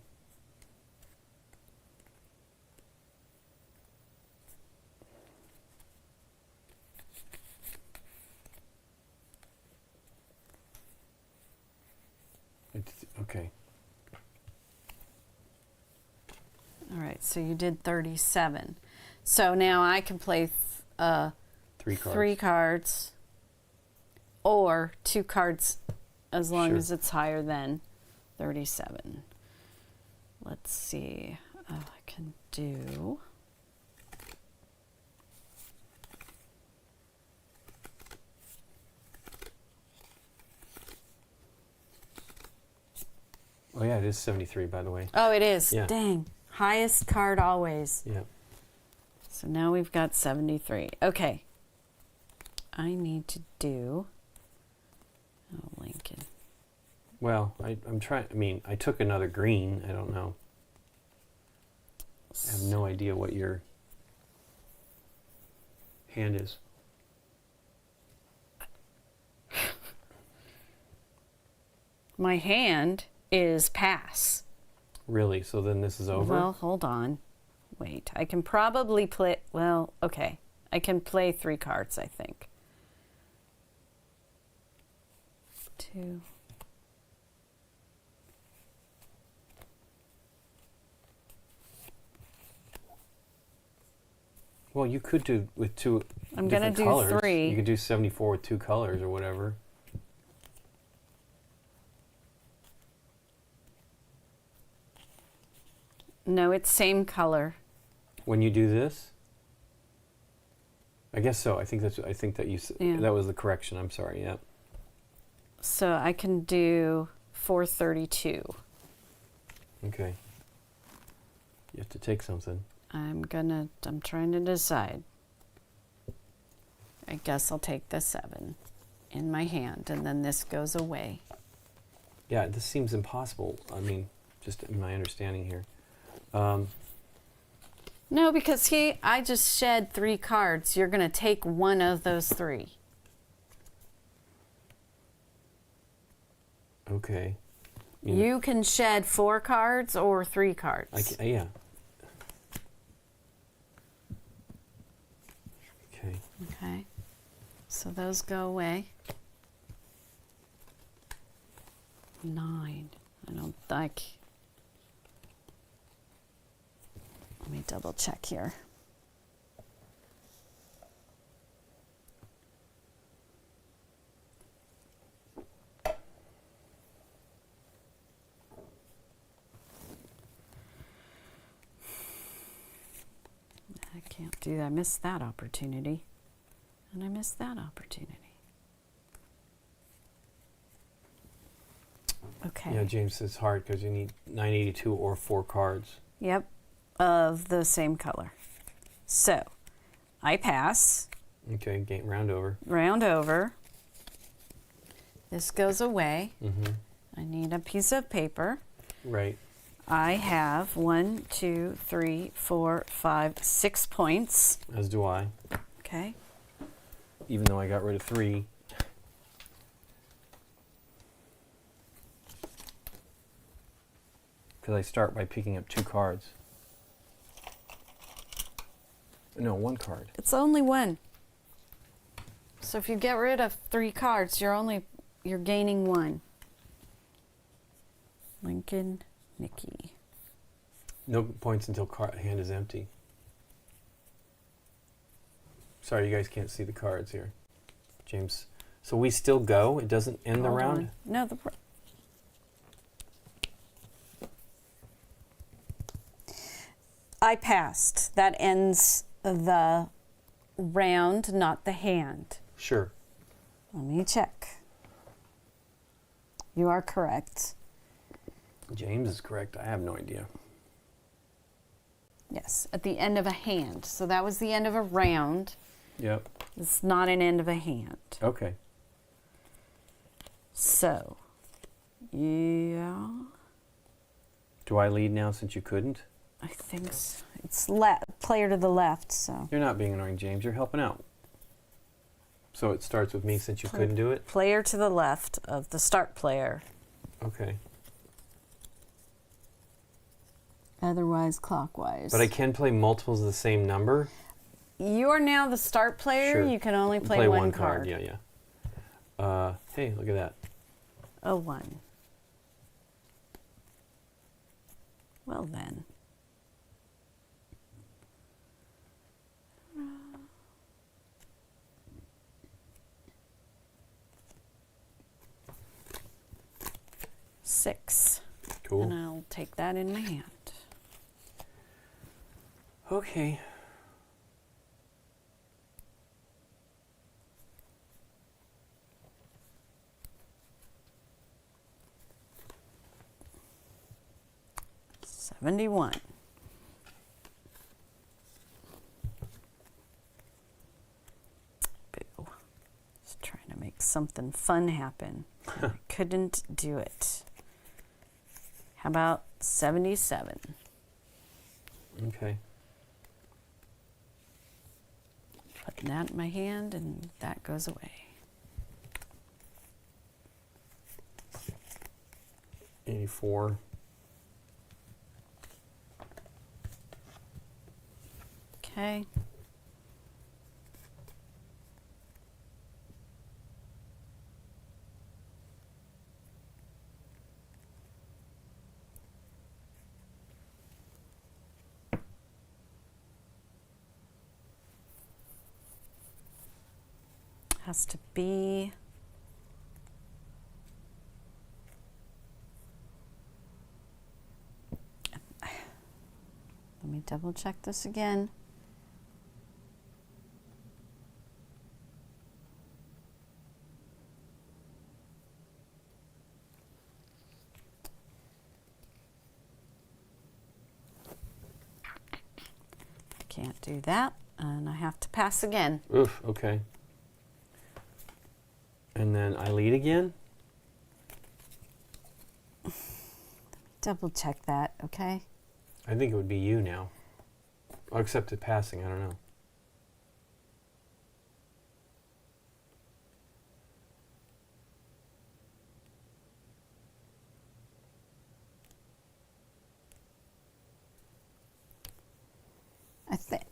Okay. All right, so you did 37. So now I can play 3 cards. 3 cards or 2 cards as long Sure. as it's higher than 37. Let's see. I can do... Oh yeah, it is 73, by the way. Oh, it is. Yeah. Dang. Highest card always. Yeah. So now we've got 73. Okay. I need to do... Oh, Lincoln. Well, I'm trying. I mean, I took another green. I don't know. I have no idea what your hand is. My hand is pass. Really? So then this is over? Well, hold on. Wait. I can probably play... Well, okay. I can play 3 cards, I think. 2... Well, you could do with 2 I'm going to different do colors. 3. You could do 74 with 2 colors or whatever. No, it's same color. When you do this? I guess so. I think that you Yeah. that was the correction. I'm sorry. Yeah. So I can do 432. Okay. You have to take something. I'm trying to decide. I guess I'll take the 7 in my hand, and then this goes away. Yeah, this seems impossible. I mean, just in my understanding here. No, because I just shed 3 cards. You're going to take one of those 3. Okay. You can shed 4 cards or 3 cards. Yeah. Okay. Okay. So those go away. 9. I don't like... Let me double check here. I can't do that. I missed that opportunity. And I missed that opportunity. Okay. Yeah, James, it's hard because you need 982 or 4 cards. Yep, of the same color. So, I pass. Okay, round over. Round over. This goes away. Mm-hmm. I need a piece of paper. Right. I have 1, 2, 3, 4, 5, 6 points. As do I. Okay. Even though I got rid of 3. Because I start by picking up 2 cards. No, 1 card. It's only 1. So if you get rid of 3 cards, you're gaining 1. Lincoln, Nikki. No points until hand is empty. Sorry, you guys can't see the cards here. James. So we still go? It doesn't end the Hold round? on. No, I passed. That ends the round, not the hand. Sure. Let me check. You are correct. James is correct. I have no idea. Yes, at the end of a hand. So that was the end of a round. Yep. It's not an end of a hand. Okay. So, yeah, Do I lead now since you couldn't? I think so. It's player to the left, so. You're not being annoying, James. You're helping out. So it starts with me since you couldn't do it? Player to the left of the start player. Okay. Otherwise clockwise. But I can play multiples of the same number? You are now the start player. Sure. You can only play one card. Yeah, yeah. Hey, look at that. A 1. Well then. Six. Cool. And I'll take that in my hand. Okay. $71. Boo. Just trying to make something fun happen. I couldn't do it. How about 77? Okay. Putting that in my hand and that goes away. 84. Okay. Has to be let me double check this again. Can't do that, and I have to pass again. Oof, okay. And then I lead again? Double check that, okay? I think it would be you now. I'll accept it passing, I don't know.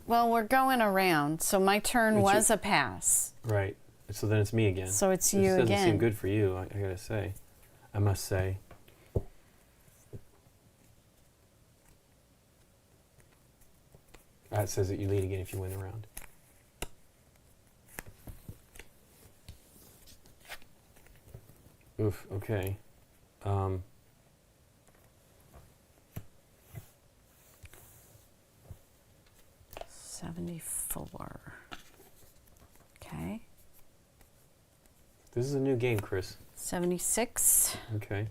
Well, we're going around, so my turn It's was a pass. Right. So then it's me again. So it's you This doesn't again. seem good for you, I gotta say. I must say. That says that you lead again if you win the round. Oof, okay. 74. Okay. This is a new game, Chris. 76. Okay.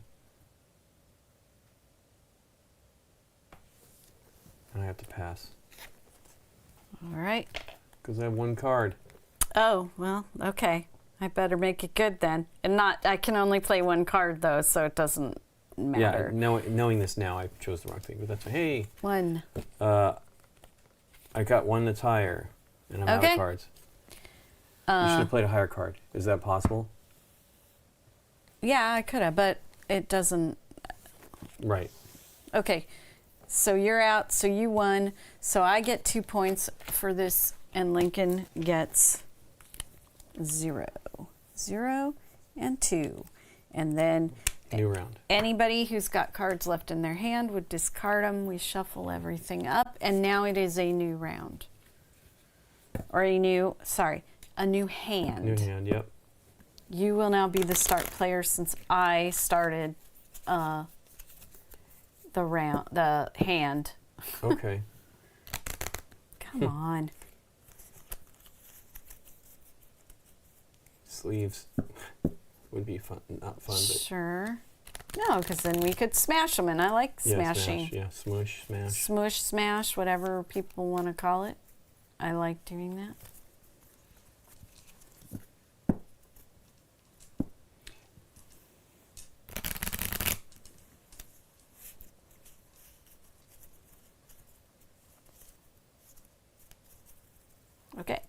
And I have to pass. All right. Because I have one card. Oh, well, okay. I better make it good then. And not, I can only play one card though, so it doesn't matter. Yeah, knowing this now, I chose the wrong thing. But that's hey. One. I got one that's higher, and I'm out Okay. of cards. You should have played a higher card. Is that possible? Yeah, I could have, but it doesn't. Right. Okay. So you're out, so you won. So I get 2 points for this, and Lincoln gets 0. 0 and 2. And then New round. anybody who's got cards left in their hand would discard them. We shuffle everything up, and now it is a new round. Or a new hand. New hand, yep. You will now be the start player since I started the hand. Okay. Come on. Sleeves would be fun, not fun, but Sure. No, because then we could smash them, and I like yeah, smashing. smash, yeah, smush, smash. Smush, smash, whatever people want to call it. I like doing that. Okay.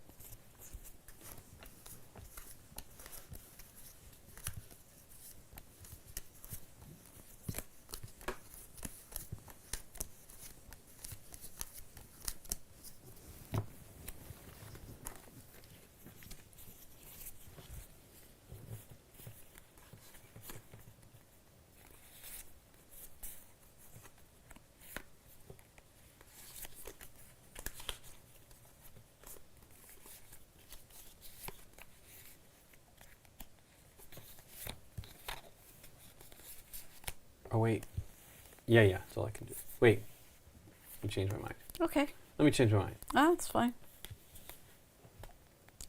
Oh, wait. Yeah, that's all I can do. Wait. Let me change my mind. Okay. Let me change my mind. Oh, that's fine.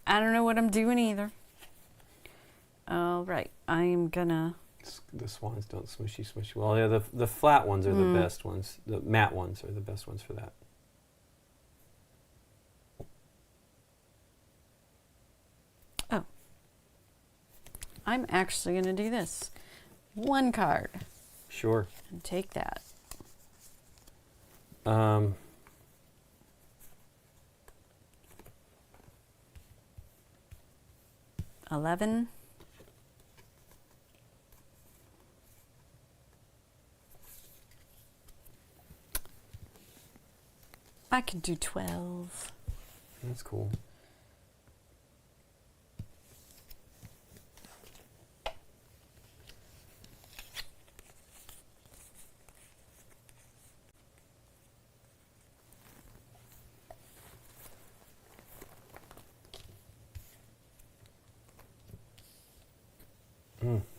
I don't know what I'm doing either. All right. I'm gonna... The swans don't smushy. Well, yeah, the flat ones are the best ones. The matte ones are the best ones for that. Oh. I'm actually gonna do this. 1 card. Sure. And take that. 11. I can do 12. That's cool.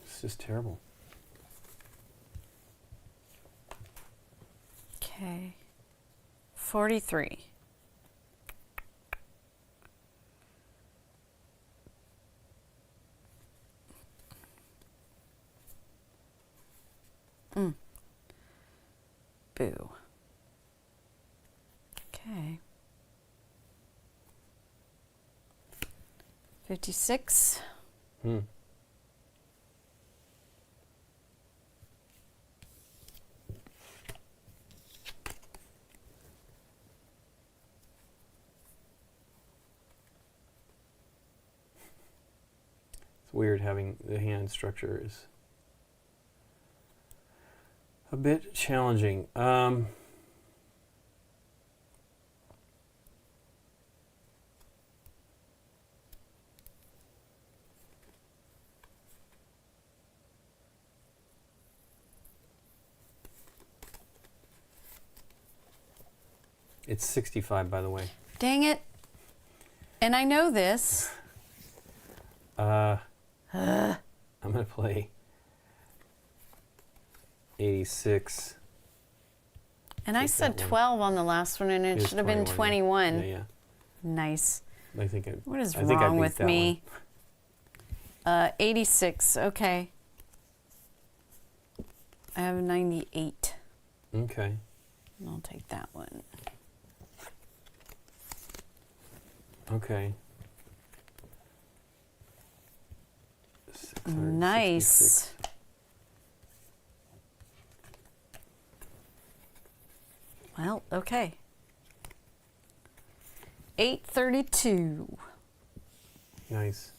It's just terrible. Okay. 43. Boo. Okay. 56. It's weird having the hand structure is a bit challenging. It's 65, by the way. Dang it. And I know this. I'm going to play 86. And I Take said that one. 12 on the last one, and it It is should have been 21. 21. Yeah. Nice. I think What is I think I wrong beat with that me? 86. Okay. I have 98. one. Okay. I'll take that one. Okay. Nice. 666. Well, okay. 832. Nice.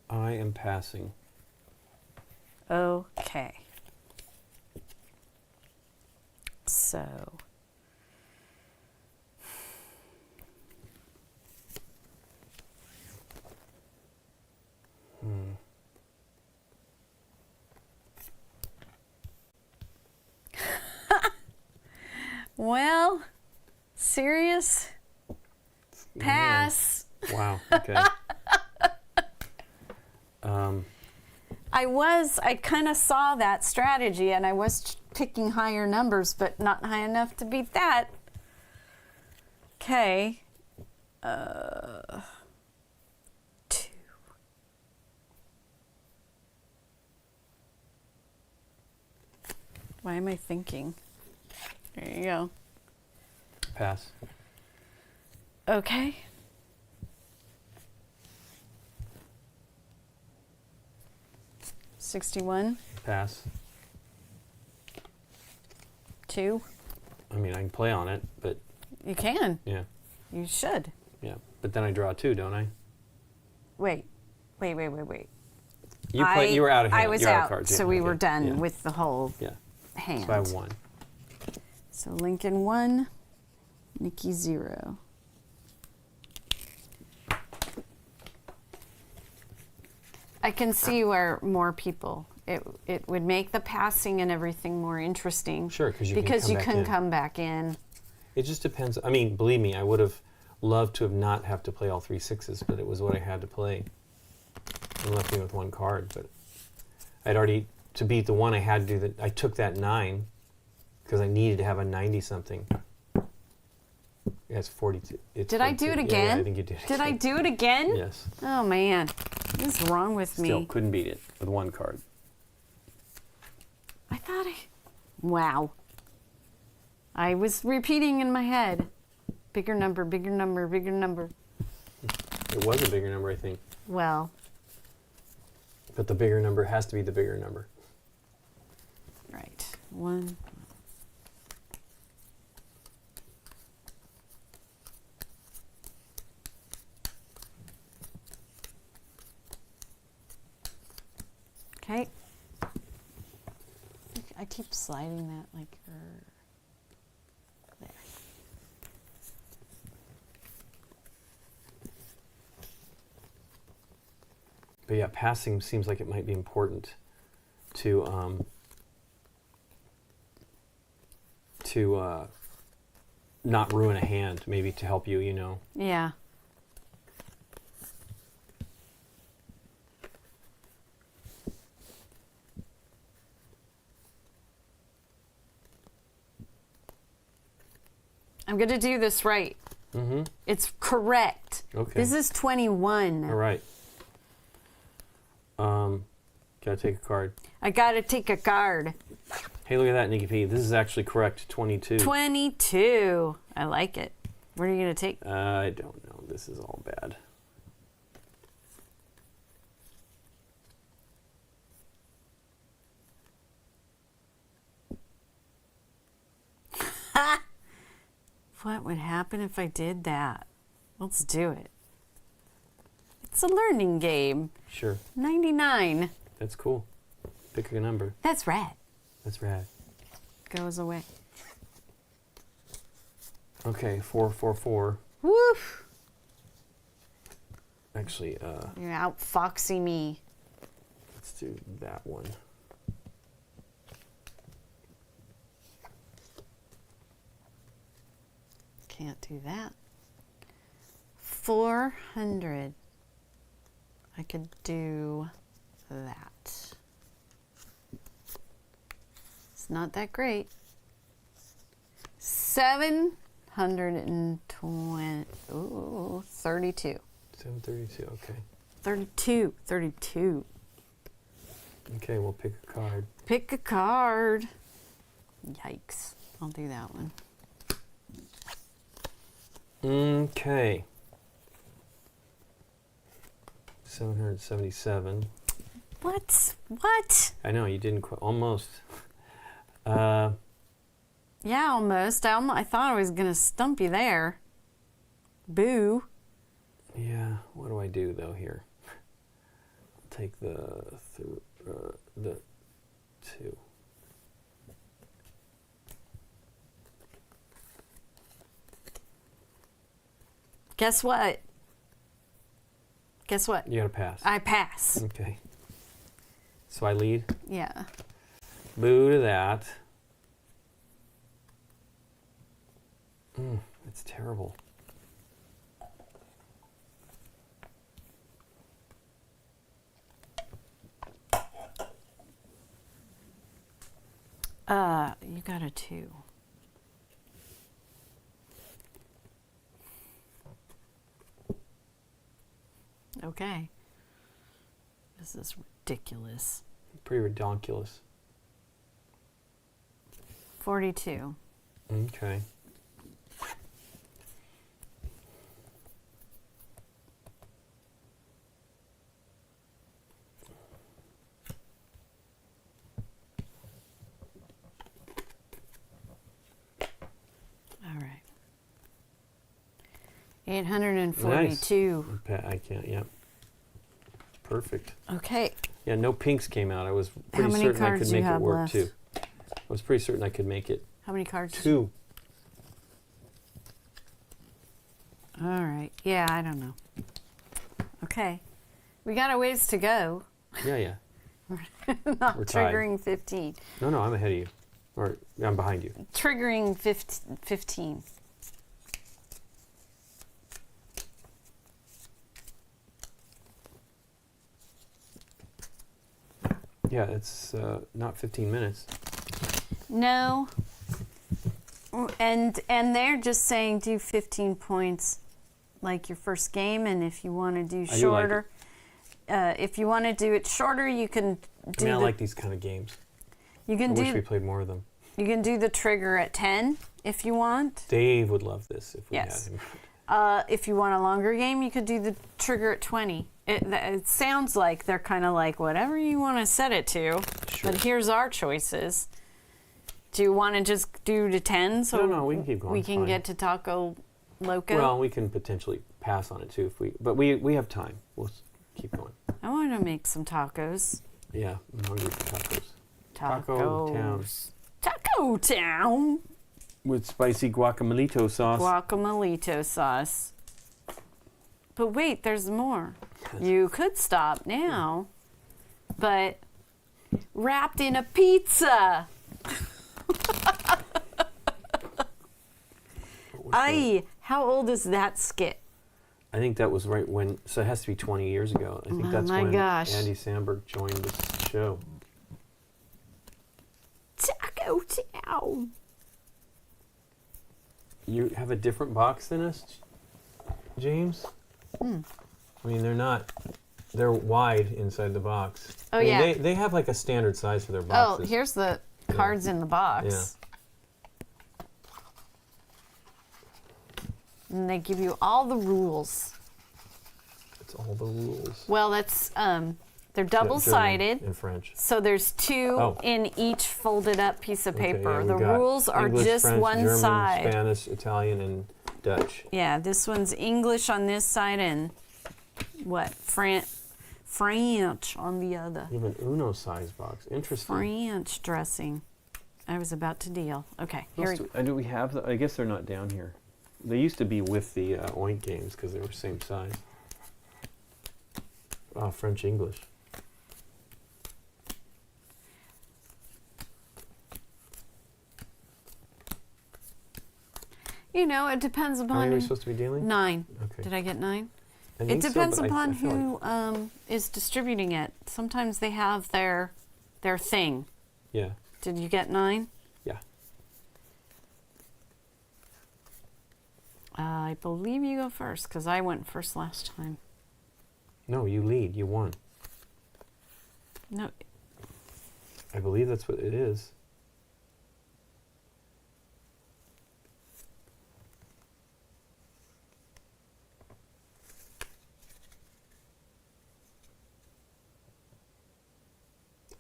I am passing. Okay. So. Well, serious? Pass. Wow. Okay. I kind of saw that strategy, and I was picking higher numbers, but not high enough to beat that. Okay. 2. Why am I thinking? There you go. Pass. Okay. $61. Pass. 2. I mean, I can play on it, but You can. yeah, You should. yeah. But then I draw 2, don't I? Wait. You play. You were out of hand. I was You're out, of cards. so Yeah, we okay. were done Yeah. with the whole Yeah. hand. So I have 1. So Lincoln 1, Nikki 0. I can see where more people, it would make the passing and everything more interesting. Sure, because you can come back in. It just depends. I mean, believe me, I would have loved to have not have to play all 3 6s, but it was what I had to play. It left me with 1 card, but I'd already, to beat the one, I had to do that. I took that 9 because I needed to have a 90 something. Yeah, it's 42. It's Did I do 42. it again? Yeah, I think you did. Did I do it again? Yes. Oh man, what is wrong with me? Still couldn't beat it with one card. I thought wow. I was repeating in my head. Bigger number, bigger number, bigger number. It was a bigger number, I think. Well. But the bigger number has to be the bigger number. Right. 1. Okay. I keep sliding that like there. But yeah, passing seems like it might be important to not ruin a hand, maybe to help you, you know. Yeah. I'm going to do this right. Mm-hmm. It's correct. Okay. This is 21. All right. Gotta take a card. I got to take a card. Hey, look at that, Nikki P. This is actually correct. 22. 22. I like it. What are you going to take? I don't know. This is all bad. What would happen if I did that? Let's do it. It's a learning game. Sure. 99. That's cool. Pick a number. That's rad. That's rad. Goes away. Okay, 444. Woof. Actually, You're outfoxing me. let's do that one. Can't do that. 400. I could do that. It's not that great. 720. Ooh, 32. 732, okay. 32. 32. Okay, we'll pick a card. Pick a card. Yikes. I'll do that one. Okay. 777. What? What? I know, you didn't quite. Almost. Yeah, almost. I thought I was going to stump you there. Boo. Yeah, what do I do, though, here? I'll take the 2. Guess what? Guess what? You gotta pass. I pass. Okay. So I lead. Yeah. Boo to that. It's terrible. You got a 2. Okay. This is ridiculous. Pretty redonkulous. 42. Okay. All right. 842. Nice. I can't, yeah. Perfect. Okay. Yeah, no pinks came out. I was How pretty many certain I cards could do you make it have work left? too. I was pretty certain I could make it. How many cards? 2. All right. Yeah, I don't know. Okay. We got a ways to go. Yeah. Not We're tied. triggering 15. No, I'm ahead of you. Or I'm behind you. Triggering 15. Yeah, it's not 15 minutes. No. And they're just saying do 15 points like your first game, and if you want to do shorter, if you want to do it shorter, you can do I like these kind of games. You can I wish we played more of them. You can do the trigger at 10 if you want. Dave would love this if we had him. If you want a longer game, you could do the trigger at 20. It sounds like they're kind of like whatever you want to set it to. Sure. But here's our choices. Do you want to just do to 10 so no, we can keep going. We can get to Taco Loco? Well, we can potentially pass on it too but we have time. We'll keep going. I want to make some tacos. Yeah, I'm hungry for tacos. Taco Town. Taco Town. With spicy guacamalito sauce. Guacamalito sauce. But wait, there's more. You could stop now, but wrapped in a pizza. How old is that skit? I think that was right when, so it has to be 20 years ago. I think that's when Andy Samberg joined this show. Taco Town. You have a different box than us, James? I mean, they're wide inside the box. Oh, I mean, yeah. They have like a standard size for their boxes. Oh, here's the cards in the box. Yeah. And they give you all the rules. It's all the rules. Well, that's, they're double-sided. In French. So there's two in each folded up piece of paper. Okay, the rules are English, just French, one German, side. Spanish, Italian, and Dutch. Yeah, this one's English on this side and French on the other. You have an Uno size box. Interesting. French dressing. I was about to deal. Okay, here do we have the? I guess they're not down here. They used to be with the Oink games because they were same size. French English. You know, it depends upon. How many are we supposed to be dealing? 9. Okay. Did I get 9? It depends upon who is distributing it. Sometimes they have their thing. Yeah. Did you get 9? Yeah. I believe you go first because I went first last time. No, you lead. You won. No. I believe that's what it is.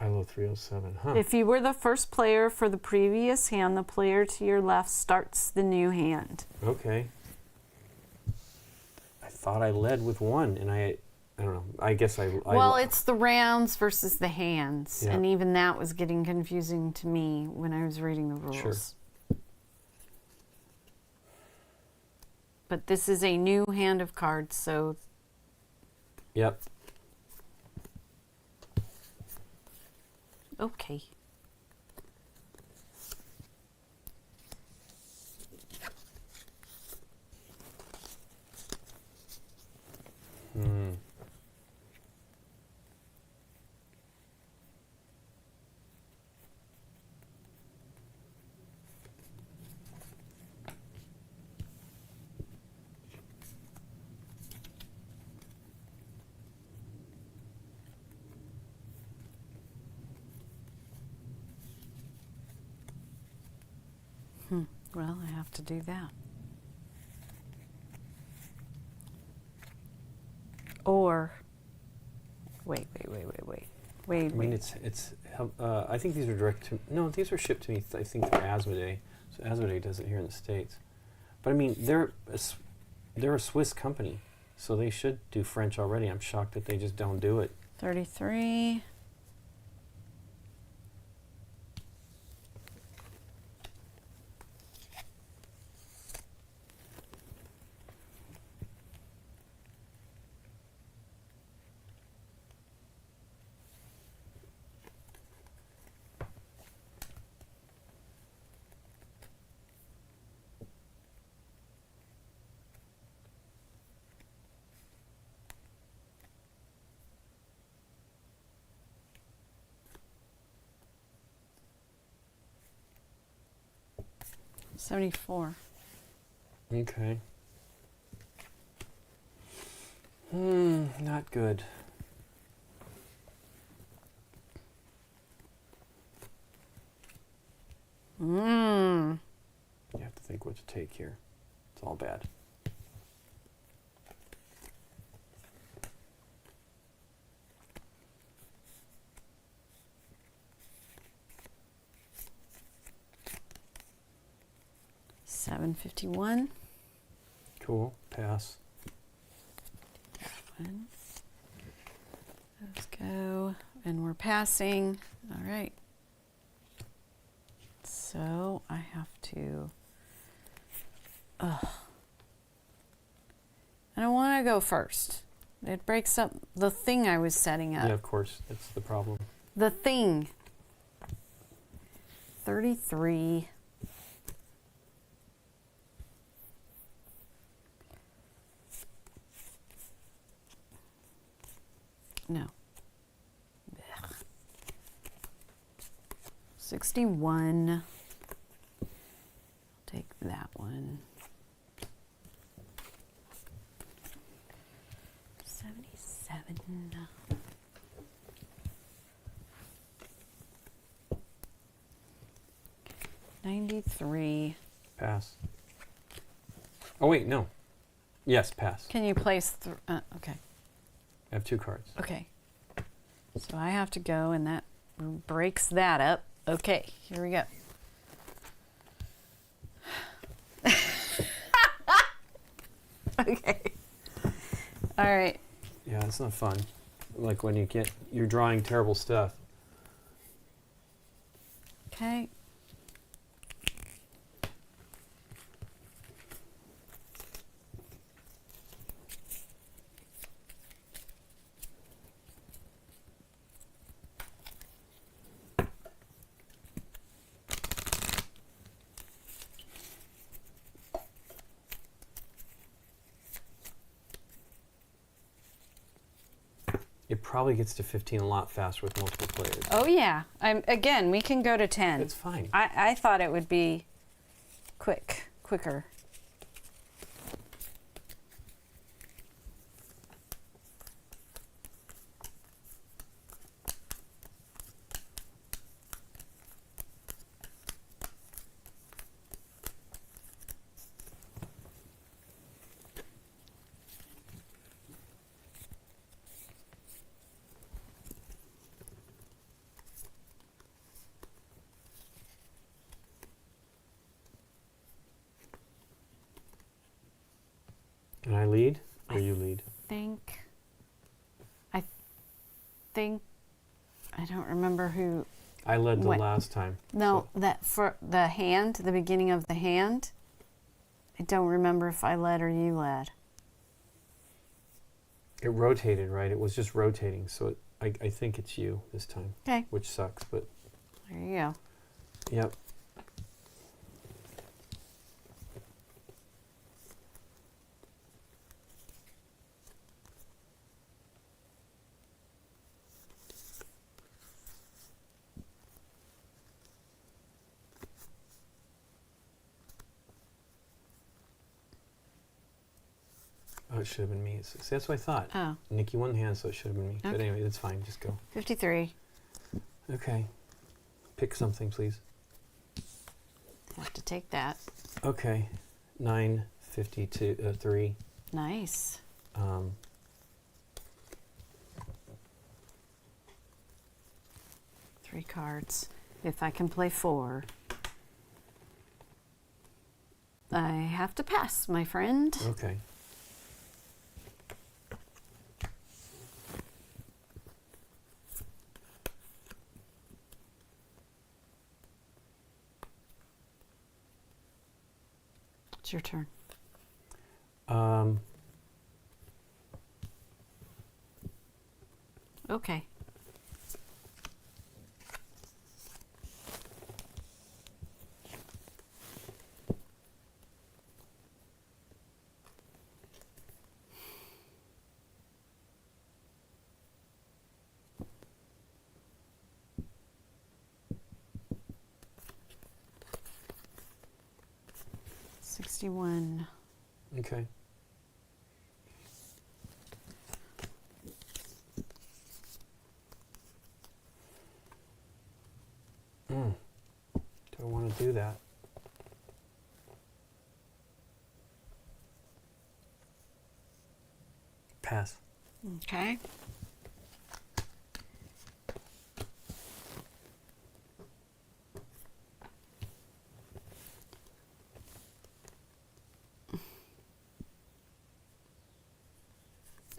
ILO 307, huh? If you were the first player for the previous hand, the player to your left starts the new hand. Okay. I thought I led with 1, and I don't know. I guess I well, it's the rounds versus the hands, yeah. and even that was getting confusing to me when I was reading the rules. Sure. But this is a new hand of cards, so. Yep. Okay. Well, I have to do that. Or, wait. I mean, it's. I think these are direct to. No, these are shipped to me. I think through Asmodee. So Asmodee does it here in the States. But I mean, they're a Swiss company, so they should do French already. I'm shocked that they just don't do it. 33. 74. Okay. Not good. Mmm. You have to think what to take here. It's all bad. $7.51. Cool. Pass. One. Let's go. And we're passing. All right. So I have to. I don't want to go first. It breaks up the thing I was setting up. Yeah, of course. That's the problem. The thing. 33. No. Ugh. 61. I'll take that one. 77. 93. Pass. Oh, wait, no. Yes, pass. Can you place okay. I have 2 cards. Okay. So I have to go, and that breaks that up. Okay, here we go. Okay. All right. Yeah, it's not fun. Like when you're drawing terrible stuff. Okay. It probably gets to 15 a lot faster with multiple players. Oh yeah. Again, we can go to 10. It's fine. I thought it would be quicker. And I lead, or you lead? I think I don't remember who. I led the What? last time. No, so- that for the hand, the beginning of the hand. I don't remember if I led or you led. It rotated, right? It was just rotating. So I think it's you this time, Okay, which sucks, but there you go. yep. Oh, it should have been me. See, that's what I thought. Oh, Nikki won the hand, so it should have been me. But Okay. anyway, it's fine. Just go. 53. Okay. Pick something, please. Have to take that. Okay. 952 3. Nice. 3 cards. If I can play 4. I have to pass, my friend. Okay. It's your turn. Okay. 61. Okay. Do I want to do that? Pass. Okay.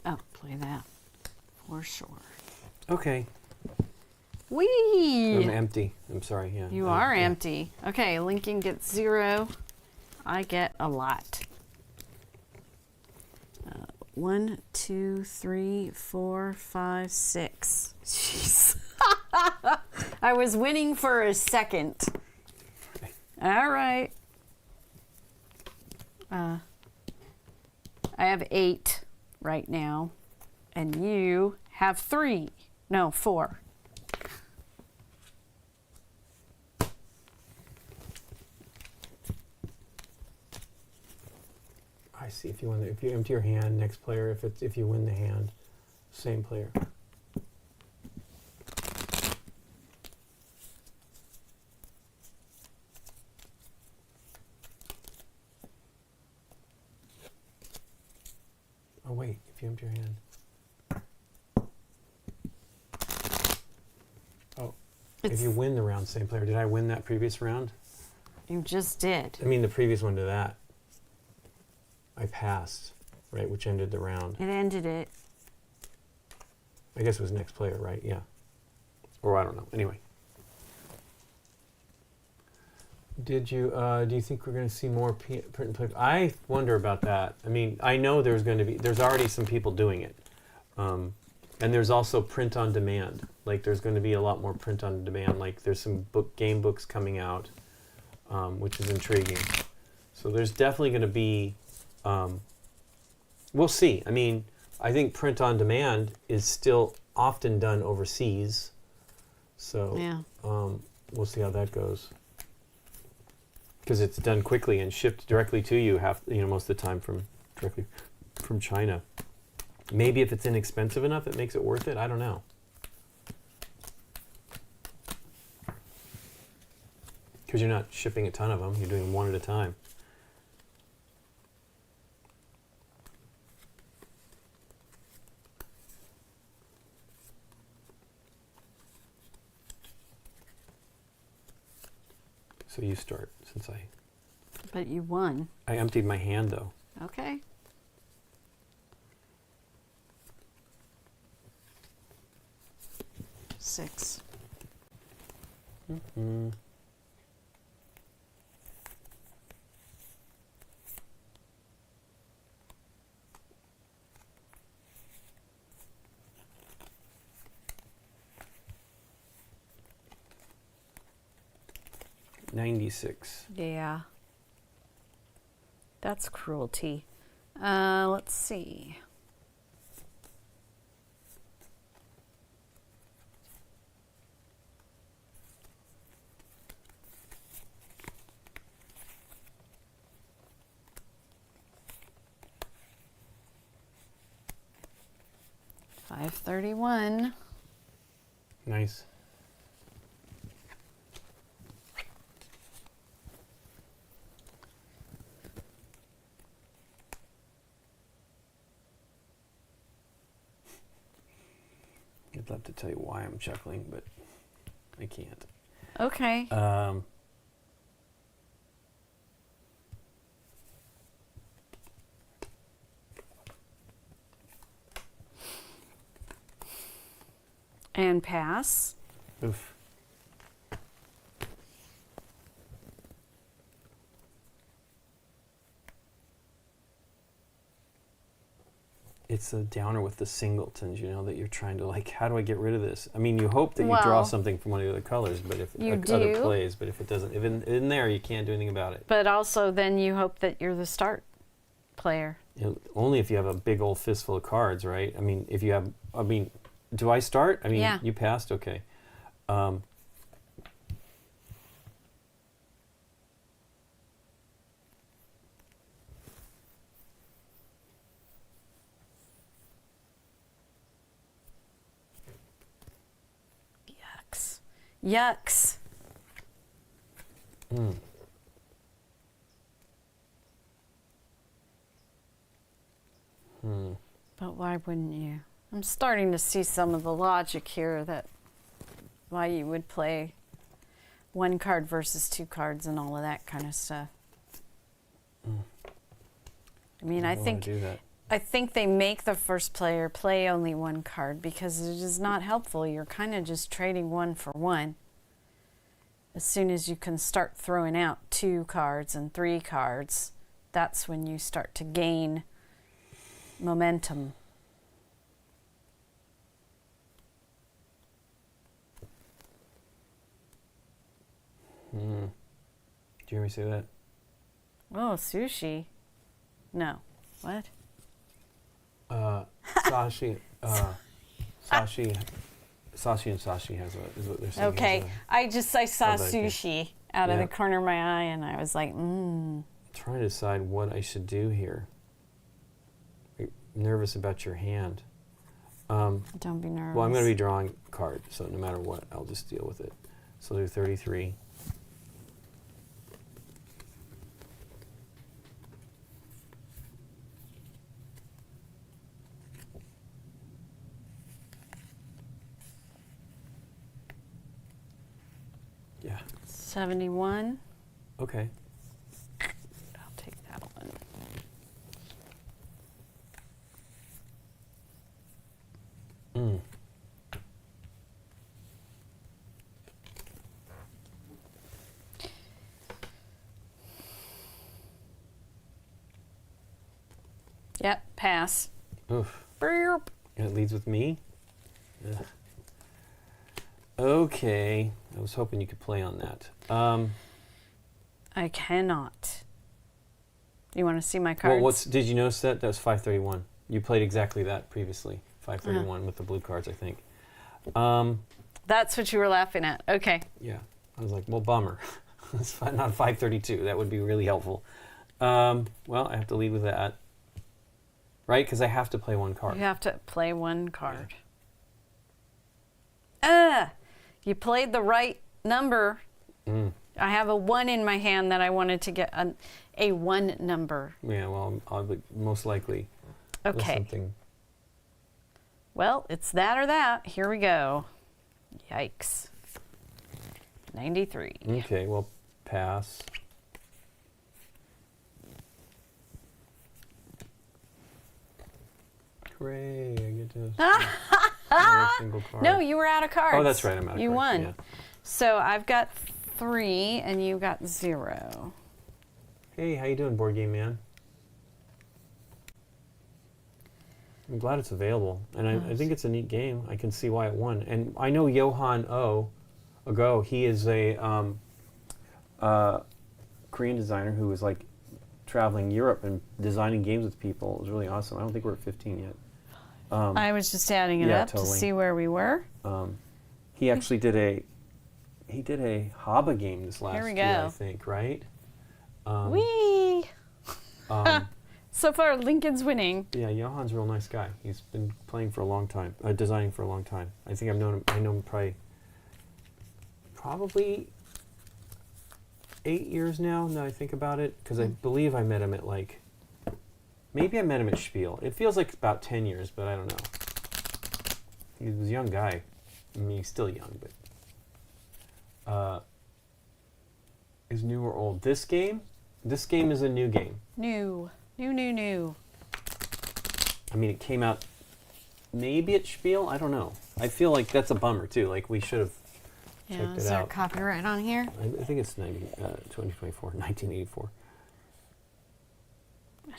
Oh, play that for sure. Okay. Whee! I'm empty. I'm sorry. Yeah. You are empty. Okay, Lincoln gets 0. I get a lot. 1, 2, 3, 4, 5, 6. Jeez. I was winning for a second. All right. I have 8 right now, and you have 3. No, 4. I see. If you empty your hand, next player. If you win the hand, same player. Oh wait, if you empty your hand. Oh, if you win the round, same player. Did I win that previous round? You just did. I mean the previous one to that. I passed, right, which ended the round. It ended it. I guess it was next player, right? Yeah. Or I don't know. Anyway. Do you think we're going to see more print and play? I wonder about that. I mean, I know there's already some people doing it. And there's also print on demand. Like there's going to be a lot more print on demand. Like there's some game books coming out, which is intriguing. So there's definitely going to be, we'll see. I mean, I think print on demand is still often done overseas. So Yeah. We'll see how that goes. Because it's done quickly and shipped directly to you, most of the time directly from China. Maybe if it's inexpensive enough, it makes it worth it. I don't know. Because you're not shipping a ton of them. You're doing them one at a time. So you start, since But you won. I emptied my hand, though. Okay. Six. Mm-hmm. $96. Yeah. That's cruelty. Let's see. $531. Nice. I'd love to tell you why I'm chuckling, but I can't. Okay. And pass. Oof. It's a downer with the singletons, that you're trying to how do I get rid of this? I mean, you hope that you draw something from one of the other colors, but if other plays, but if it doesn't, if in there, you can't do anything about it. But also, then you hope that you're the start player. Only if you have a big old fistful of cards, right? I mean, do I start? I mean, Yeah. You passed, okay. Yucks. Mm. Hmm. But why wouldn't you? I'm starting to see some of the logic here that why you would play one card versus two cards and all of that kind of stuff. Mm. I mean, I don't wanna do that. I think they make the first player play only one card because it is not helpful. You're kind of just trading one for one. As soon as you can start throwing out 2 cards and 3 cards, that's when you start to gain momentum. Mm. Did you hear me say that? Oh, sushi. No. What? Sashi. Sashi and Sashi is what they're saying. Okay. I saw How'd that go? sushi out of Yeah. the corner of my eye and I was like, I'm trying to decide what I should do here. I'm nervous about your hand. don't be nervous. Well, I'm going to be drawing a card, so no matter what, I'll just deal with it. So I'll do 33. Yeah. 71. Okay. I'll take that one. Mm. Yep, pass. Oof. Burp. And it leads with me? Ugh. Okay. I was hoping you could play on that. I cannot. You want to see my cards? Well, did you notice that? That was 531. You played exactly that previously. 531 with the blue cards, I think. That's what you were laughing at. Okay. Yeah. I was like, well, bummer. It's not 532. That would be really helpful. Well, I have to lead with that. Right? Because I have to play one card. You have to play one card. You played the right number. Mm. I have a 1 in my hand that I wanted to get a 1 number. Yeah, well, I'll be most likely. There's Okay. something. Well, it's that or that. Here we go. Yikes. 93. Okay, well, pass. Hooray, I get to a single card. No, you were out of cards. Oh, that's right, I'm out of You cards, won. yeah. So I've got 3 and you got 0. Hey, how you doing, Board Game Man? I'm glad it's available, and I think it's a neat game. I can see why it won. And I know Johan Ago, he is a Korean designer who was like traveling Europe and designing games with people. It was really awesome. I don't think we're at 15 yet. I was just adding it yeah, up totally. to see where we were. He actually did a Haba game this last Here we year, I go. think, right? Whee! Um, So far, Lincoln's winning. Yeah, Johan's a real nice guy. He's been playing for a long time, designing for a long time. I think I know him probably 8 years now that I think about it, because I believe I met him at maybe I met him at Spiel. It feels like about 10 years, but I don't know. He was a young guy. I mean, he's still young, but is new or old? This game is a new game. New. I mean, it came out maybe at Spiel. I don't know. I feel like that's a bummer too. Like we should have checked it Is there a out. copyright on here? I think it's 2024, 1984.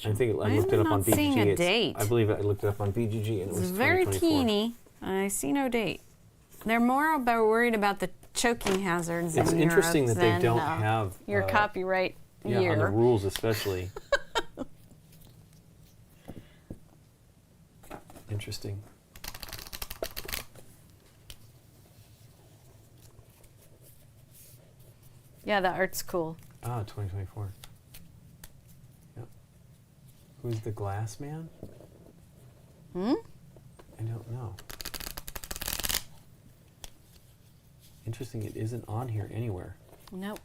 I think I Why looked am it I up on not seeing BGG. a date? I believe I looked it up on BGG, and it It's was very 2024. teeny. I see no date. They're more worried about the choking hazards. It's in interesting Europe that they than, don't have your copyright on the year. rules, especially. Interesting. Yeah, the art's cool. 2024. Yep. Who's the glass man? I don't know. Interesting, it isn't on here anywhere. Nope.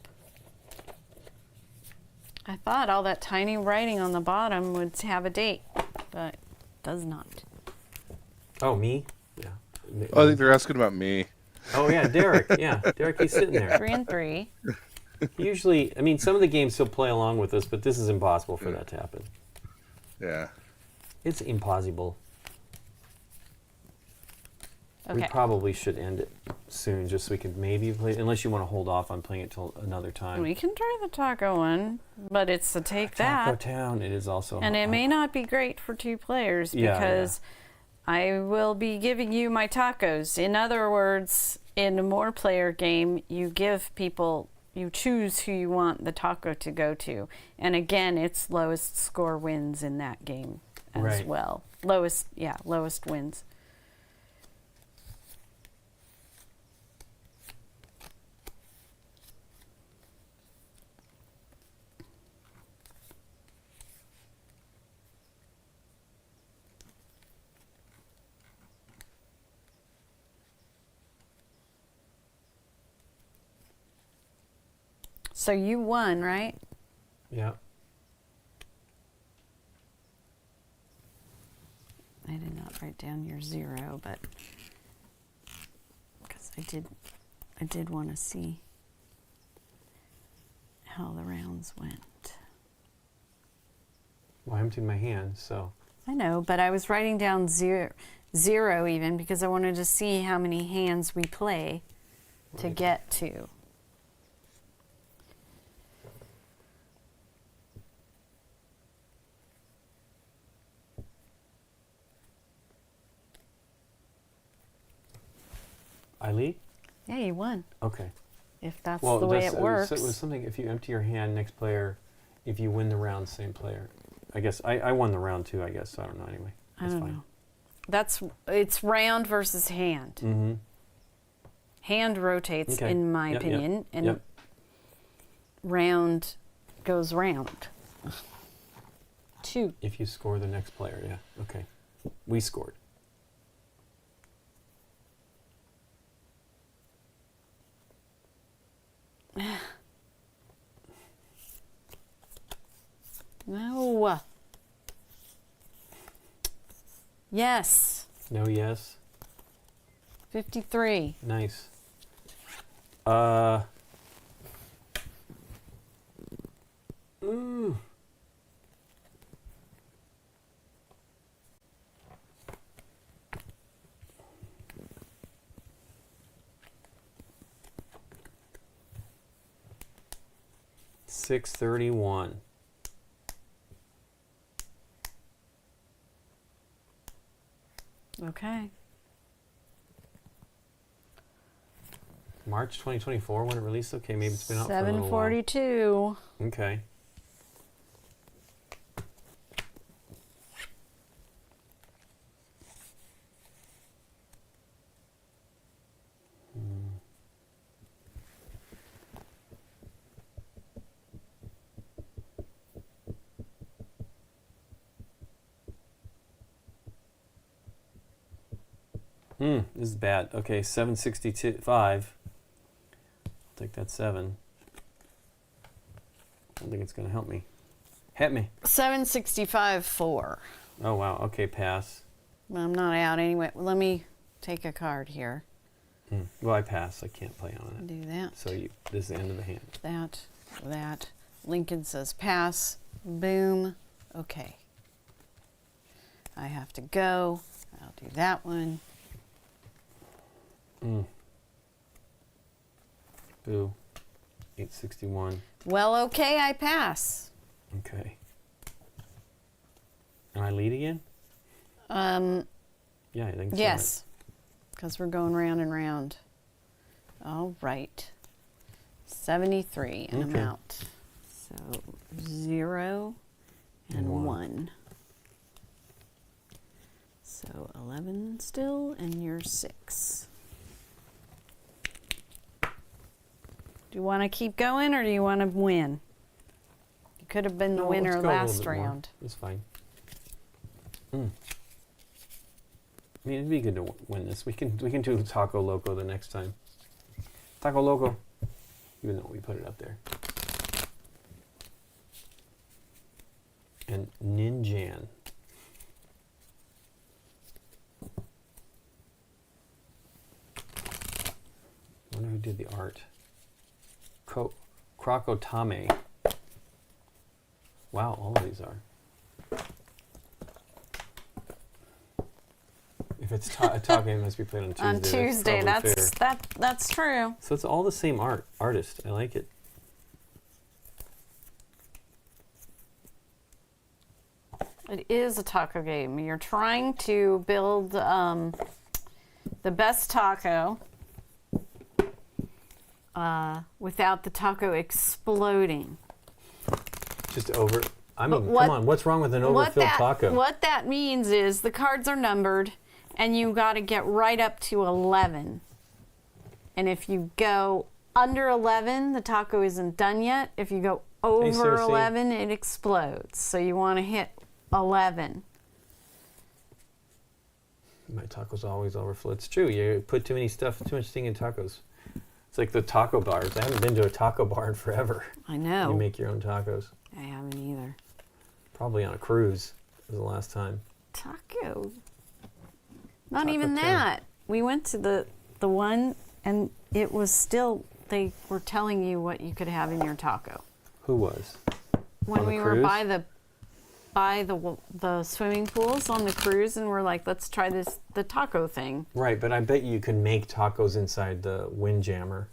I thought all that tiny writing on the bottom would have a date, but it does not. Oh, me? Yeah. Oh, I think they're asking about me. Oh, yeah, Derek. Yeah, Derek, he's sitting there. 3 and 3. Usually, I mean, some of the games he'll play along with us, but this is impossible for that to happen. Yeah. It's impossible. Okay. We probably should end it soon, just so we can maybe play, unless you want to hold off on playing it till another time. We can try the taco one, but it's the take Taco that. Town, it is also. And it may not be great for 2 players Yeah, because I will be giving you my tacos. In other words, in a more player game, you give people, you choose who you want the taco to go to. And again, it's lowest score wins in that game as Right. well. Lowest wins. So you won, right? Yeah. I did not write down your 0, but because I did want to see how the rounds went. Well, I emptied my hand, so. I know, but I was writing down 0 even because I wanted to see how many hands we play to Right. get to. I lead? Yeah, you won. Okay. If that's Well, the way it works. So it was something, if you empty your hand, next player, if you win the round, same player. I guess, I won the round too, I guess. So I don't know anyway. I That's don't fine. know. It's round versus hand. Mm-hmm. Hand rotates, Okay. in my Yep, yep, opinion, and yep. round goes round. 2. If you score the next player, yeah. Okay. We scored. No. Yes. No, yes. 53. Nice. Ooh. $6.31. Okay. March 2024 when it released. Okay, maybe it's been out for a little while. 742. Okay. This is bad. Okay, 765. I'll take that 7. I don't think it's going to help me. Hit me. 765.4. Oh, wow. Okay, pass. Well, I'm not out anyway. Let me take a card here. Well, I pass. I can't play on it. Do that. So this is the end of the hand. That. Lincoln says pass. Boom. Okay. I have to go. I'll do that one. Boo. 861. Well, okay, I pass. Okay. And I lead again? Yeah, I think so. Yes, because we're going round and round. All right. 73, and I'm Okay. out. So 0 and One. 1. So 11 still, and you're 6. Do you want to keep going, or do you want to win? You could have been the No, winner let's go a little last bit more. round. It's fine. I mean, it'd be good to win this. We can do Taco Loco the next time. Taco Loco. Even though we put it up there. And Ninjan. I wonder who did the art. Crocotame. Wow, all of these are. If it's a taco game, it must be played on Tuesday. On Tuesday, that's that's true. So it's all the same artist. I like it. It is a taco game. You're trying to build the best taco without the taco exploding. Just over. I mean, come on. What's wrong with an overfilled taco? What that means is the cards are numbered, and you got to get right up to 11. And if you go under 11, the taco isn't done yet. If you go over 11, it explodes. So you want to hit 11. My tacos always overflow. It's true. You put too much thing in tacos. It's like the taco bars. I haven't been to a taco bar in forever. I know. You make your own tacos. I haven't either. Probably on a cruise was the last time. Taco. Not Taco even Town. that. We went to the one, and it was still, they were telling you what you could have in your taco. Who was? When On the we were cruise? by the swimming pools on the cruise, and we're like, let's try the taco thing. Right, but I bet you could make tacos inside the Windjammer.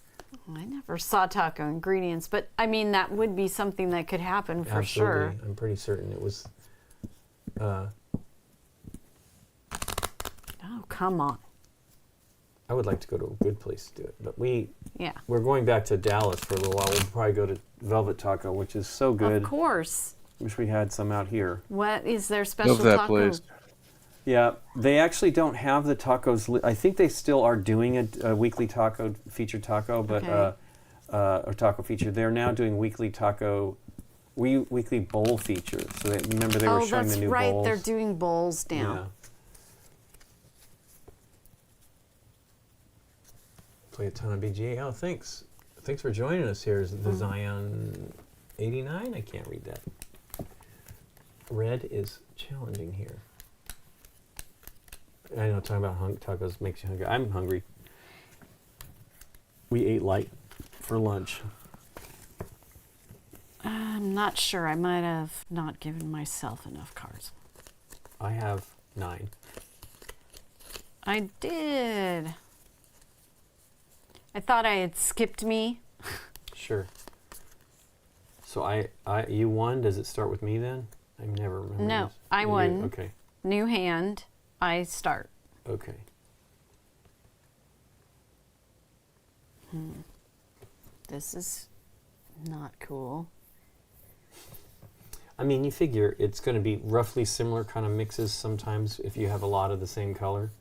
I never saw taco ingredients, but I mean, that would be something that could happen for sure. Absolutely. I'm pretty certain it was. Oh, come on. I would like to go to a good place to do it, but Yeah. we're going back to Dallas for a little while. We'll probably go to Velvet Taco, which is so good. Of course. Wish we had some out here. What is their special Love that taco? place. Yeah, they actually don't have the tacos. I think they still are doing a weekly taco, featured taco, but Okay. or taco feature. They're now doing weekly weekly bowl feature. So remember they were showing that's the new right. bowls. They're doing bowls now. Yeah. Play a ton of BGA. Oh, thanks. Thanks for joining us here. Is the Zion 89? I can't read that. Red is challenging here. I know talking about tacos makes you hungry. I'm hungry. We ate light for lunch. I'm not sure. I might have not given myself enough cards. I have 9. I did. I thought I had skipped me. Sure. So you won. Does it start with me then? I never remember. No, this. I You won. did? Okay. New hand. I start. Okay. This is not cool. I mean, you figure it's going to be roughly similar kind of mixes sometimes if you have a lot of the same color.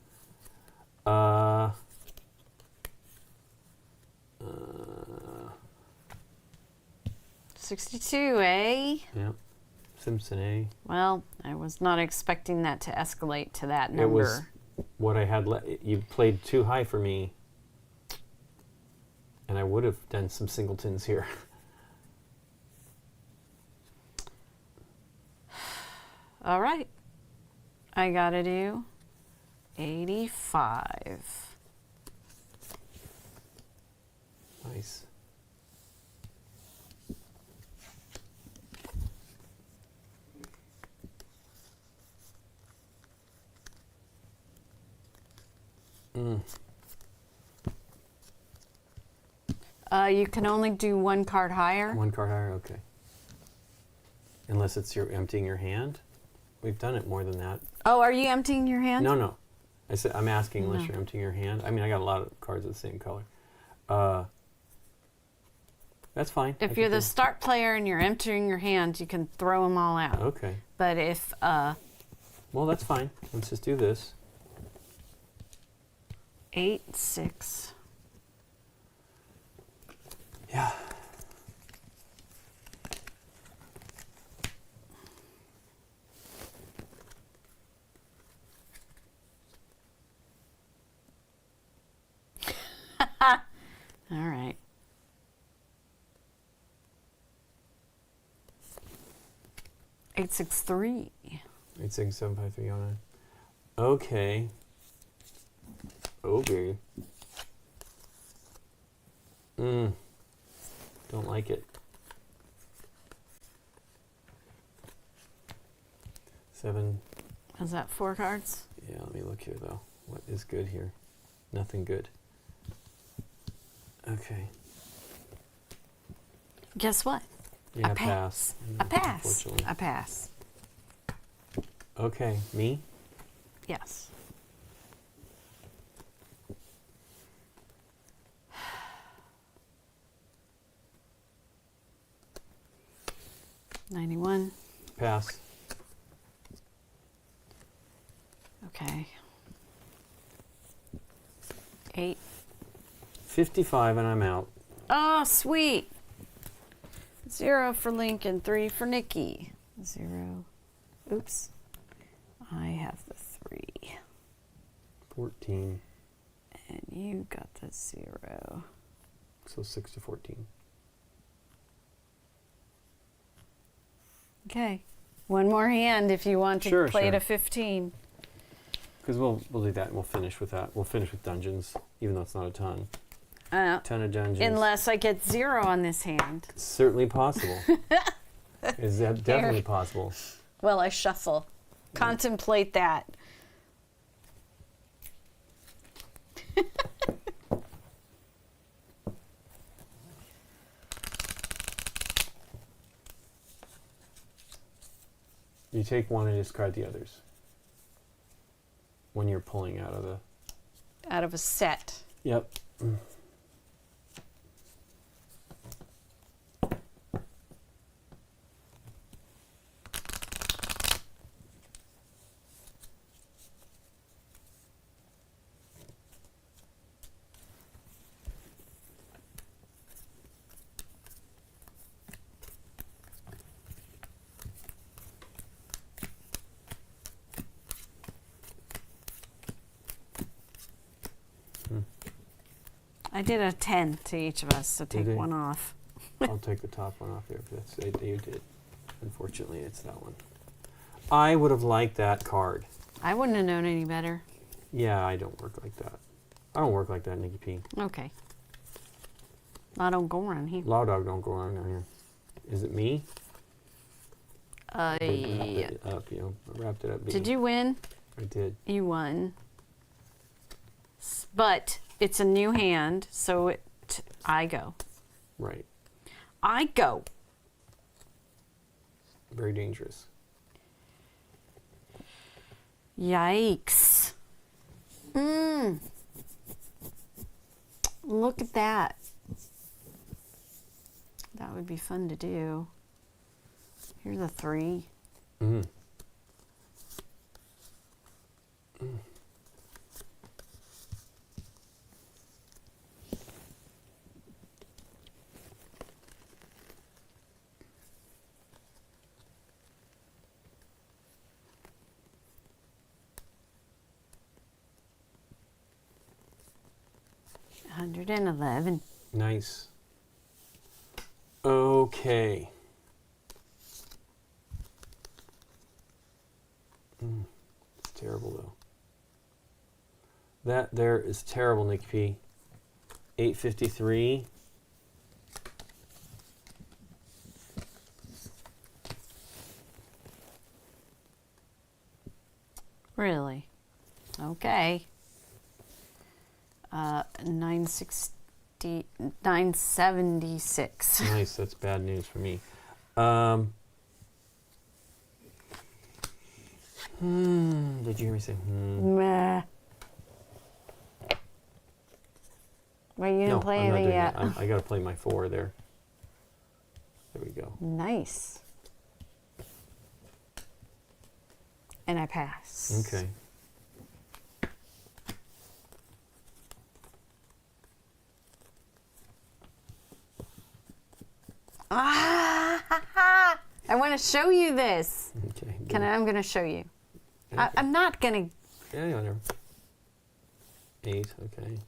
62, eh? Yeah. Simpson A. Well, I was not expecting that to escalate to that number. It was what I had. You played too high for me. And I would have done some singletons here. All right. I gotta do 85. Nice. You can only do one card higher. One card higher, okay. Unless you're emptying your hand. We've done it more than that. Oh, are you emptying your hand? No. I said I'm asking unless No. you're emptying your hand. I mean, I got a lot of cards of the same color. That's fine. If you're the start player and you're emptying your hand, you can throw them all out. Okay. But if Well, that's fine. Let's just do this. 8, 6. Yeah. All right. 863. 8675309. Okay. Okay. Don't like it. 7. Is that 4 cards? Yeah, let me look here though. What is good here? Nothing good. Okay. Guess what? Yeah, a pass. A pass. Unfortunately. A pass. Okay, me? Yes. $91. Pass. Okay. 8. 55 and I'm out. Oh, sweet. 0 for Lincoln, 3 for Nikki. 0. Oops. I have the 3. 14. And you got the 0. So 6 to 14. Okay. One more hand if you want to Sure, play sure. to 15. Because we'll do that and we'll finish with that. We'll finish with dungeons, even though it's not a ton. 10 of dungeons. Unless I get 0 on this hand. It's certainly possible. Is that definitely possible? Well, I shuffle. Contemplate that. You take one and discard the others. When you're pulling out of the... Out of a set. Yep. I did a 10 to each of us, so take did? one off. I'll take the top one off there. That's you did. Unfortunately, it's that one. I would have liked that card. I wouldn't have known any better. Yeah, I don't work like that. I don't work like that, Nikki P. Okay. I don't go around here. Law dog don't go around down here. Is it me? I wrapped Yeah. it up, you know. I wrapped it up. Did you win? I did. You won. But it's a new hand, so I go. Right. I go. Very dangerous. Yikes. Look at that. That would be fun to do. Here's a 3. Mm. $111. Nice. Okay. It's terrible though. That there is terrible, Nick P. 853. Really? Okay. 976. Nice. That's bad news for me. Did you hear me say? Meh. Are you No, gonna play I'm not any? doing it. I gotta play my 4 there. There we go. Nice. And I pass. Okay. Ah! I want to show you this. Okay. I'm going to show you. Okay. I'm not going to. Yeah, whatever. 8. Okay.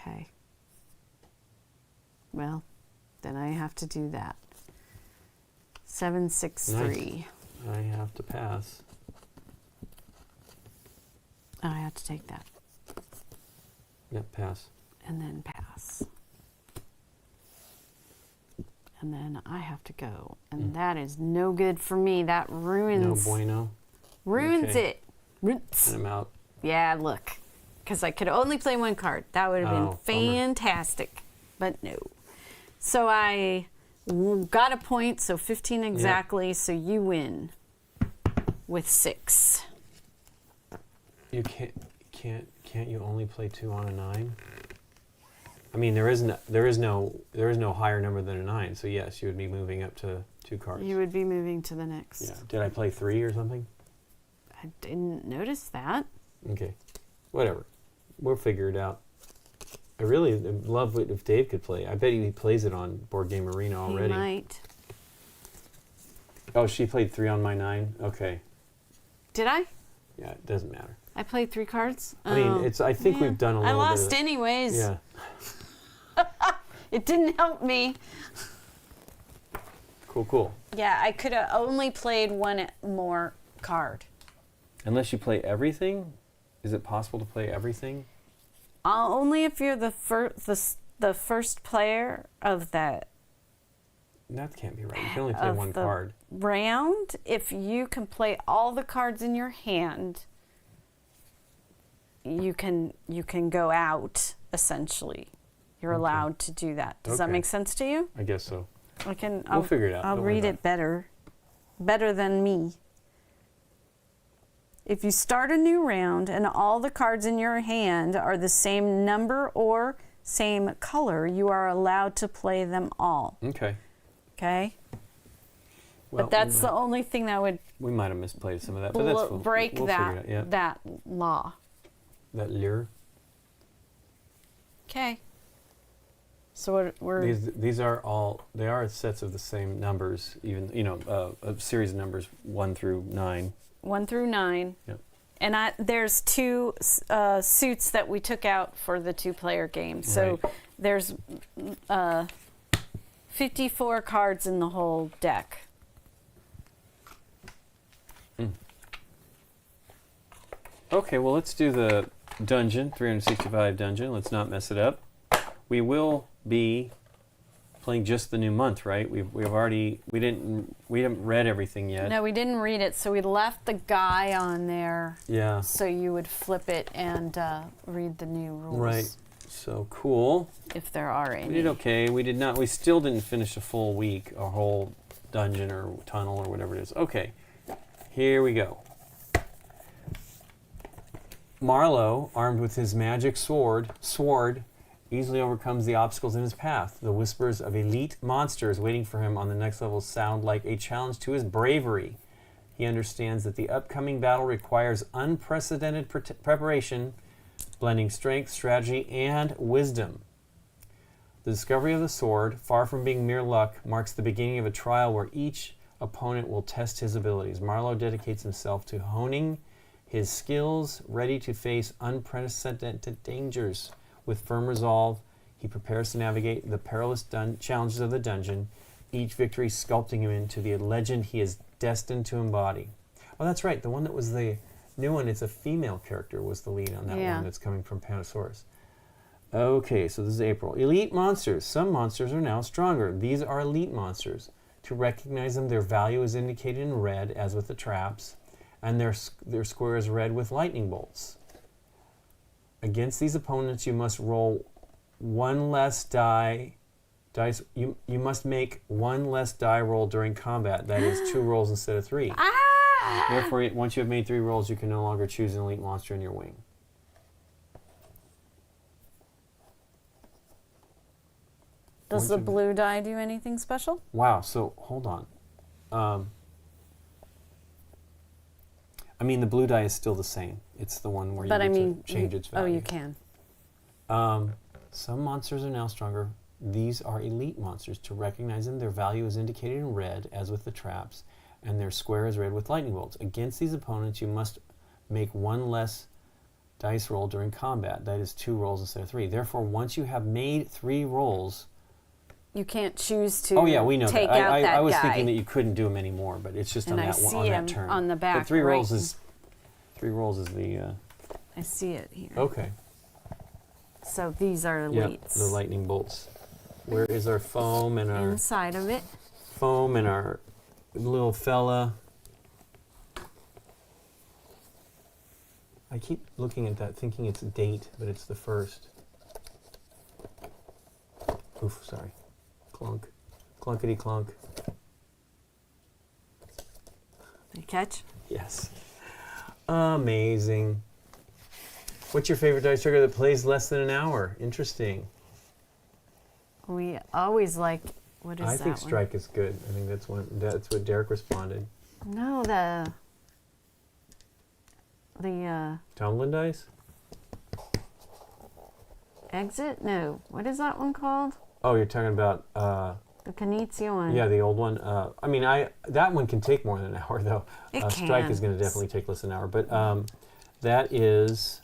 Okay. Well, then I have to do that. 7, 6, 3. I have to pass. I have to take that. Yep, pass. And then pass. And then I have to go. And that is no good for me. That ruins. No bueno. Ruins Okay. it. Ruins. And I'm out. Yeah, look. Because I could only play one card. That would have been Oh, bummer. fantastic. But no. So I got a point, so 15 exactly. So you win with 6. You can't you only play 2 on a 9? I mean, there is no higher number than a 9. So yes, you would be moving up to 2 cards. You would be moving to the next. Yeah. Did I play 3 or something? I didn't notice that. Okay. Whatever. We'll figure it out. I really love it if Dave could play. I bet he plays it on Board Game Arena already. He might. Oh, she played 3 on my 9? Okay. Did I? Yeah, it doesn't matter. I played 3 cards. I mean, I think we've done a little bit I of lost it. anyways. Yeah. It didn't help me. Cool. Yeah, I could have only played one more card. Unless you play everything? Is it possible to play everything? Only if you're the first player of that That can't be right. You can only play one the card. round. If you can play all the cards in your hand, you can go out essentially. You're Okay. allowed to do that. Does that Okay. make sense to you? I guess so. I'll figure it out. I'll Don't worry read about it better than me. If you start a new round and all the cards in your hand are the same number or same color, you are allowed to play them all. Okay. Okay? Well, but that's the only thing that would we might have misplayed some of that, but that's cool. break We'll figure it out. Yeah. that law. That lure. Okay. So we're These are all, they are sets of the same numbers, even, a series of numbers 1 through 9. 1 through 9. Yep. And there's 2 suits that we took out for the 2-player game. So Right. there's 54 cards in the whole deck. Okay, well, let's do the dungeon, 365 dungeon. Let's not mess it up. We will be playing just the new month, right? We haven't read everything yet. No, we didn't read it, so we left the guy on there Yeah. so you would flip it and read the new rules. Right. So cool. If there are any. We did okay. We still didn't finish a full week, a whole dungeon or tunnel or whatever it is. Okay. Here we go. Marlowe, armed with his magic sword, easily overcomes the obstacles in his path. The whispers of elite monsters waiting for him on the next level sound like a challenge to his bravery. He understands that the upcoming battle requires unprecedented preparation, blending strength, strategy, and wisdom. The discovery of the sword, far from being mere luck, marks the beginning of a trial where each opponent will test his abilities. Marlowe dedicates himself to honing his skills, ready to face unprecedented dangers. With firm resolve, he prepares to navigate the perilous challenges of the dungeon, each victory sculpting him into the legend he is destined to embody. Oh, that's right. The one that was the new one, it's a female character, was the lead on that one that's coming from Panosaurus. Okay, so this is April. Elite monsters. Some monsters are now stronger. These are elite monsters. To recognize them, their value is indicated in red, as with the traps, and their square is red with lightning bolts. Against these opponents, you must roll one less dice. You must make one less die roll during combat. That is 2 rolls instead of 3. Therefore, once you have made 3 rolls, you can no longer choose an elite monster in your wing. Does the blue die do anything special? Wow, so hold on. I mean, the blue die is still the same. It's the one where you get to change its value. Oh, you can. Some monsters are now stronger. These are elite monsters. To recognize them, their value is indicated in red, as with the traps, and their square is red with lightning bolts. Against these opponents, you must make one less dice roll during combat. That is 2 rolls instead of 3. Therefore, once you have made 3 rolls, you can't choose to oh yeah, we know take that. out that I was guy. thinking that you couldn't do them anymore, but it's just And on I that one, see on that him turn. on the back, But 3 rolls right? is 3 rolls is the I see it here. okay. So these are Yeah, elites. the lightning bolts. Where is our foam and our Inside of it. foam and our little fella? I keep looking at that, thinking it's a date, but it's the 1st. Oof, sorry. Clunk. Clunkety clunk. Did you catch? Yes. Amazing. What's your favorite dice trigger that plays less than an hour? Interesting. We always like, what is I that think one? strike is good. I think that's what Derek responded. No, the Tumbling dice? exit? No. What is that one called? Oh, you're talking about The Canizio one. yeah, the old one. I mean, that one can take more than an hour though. It Strike can. is going to definitely take less than an hour, but that is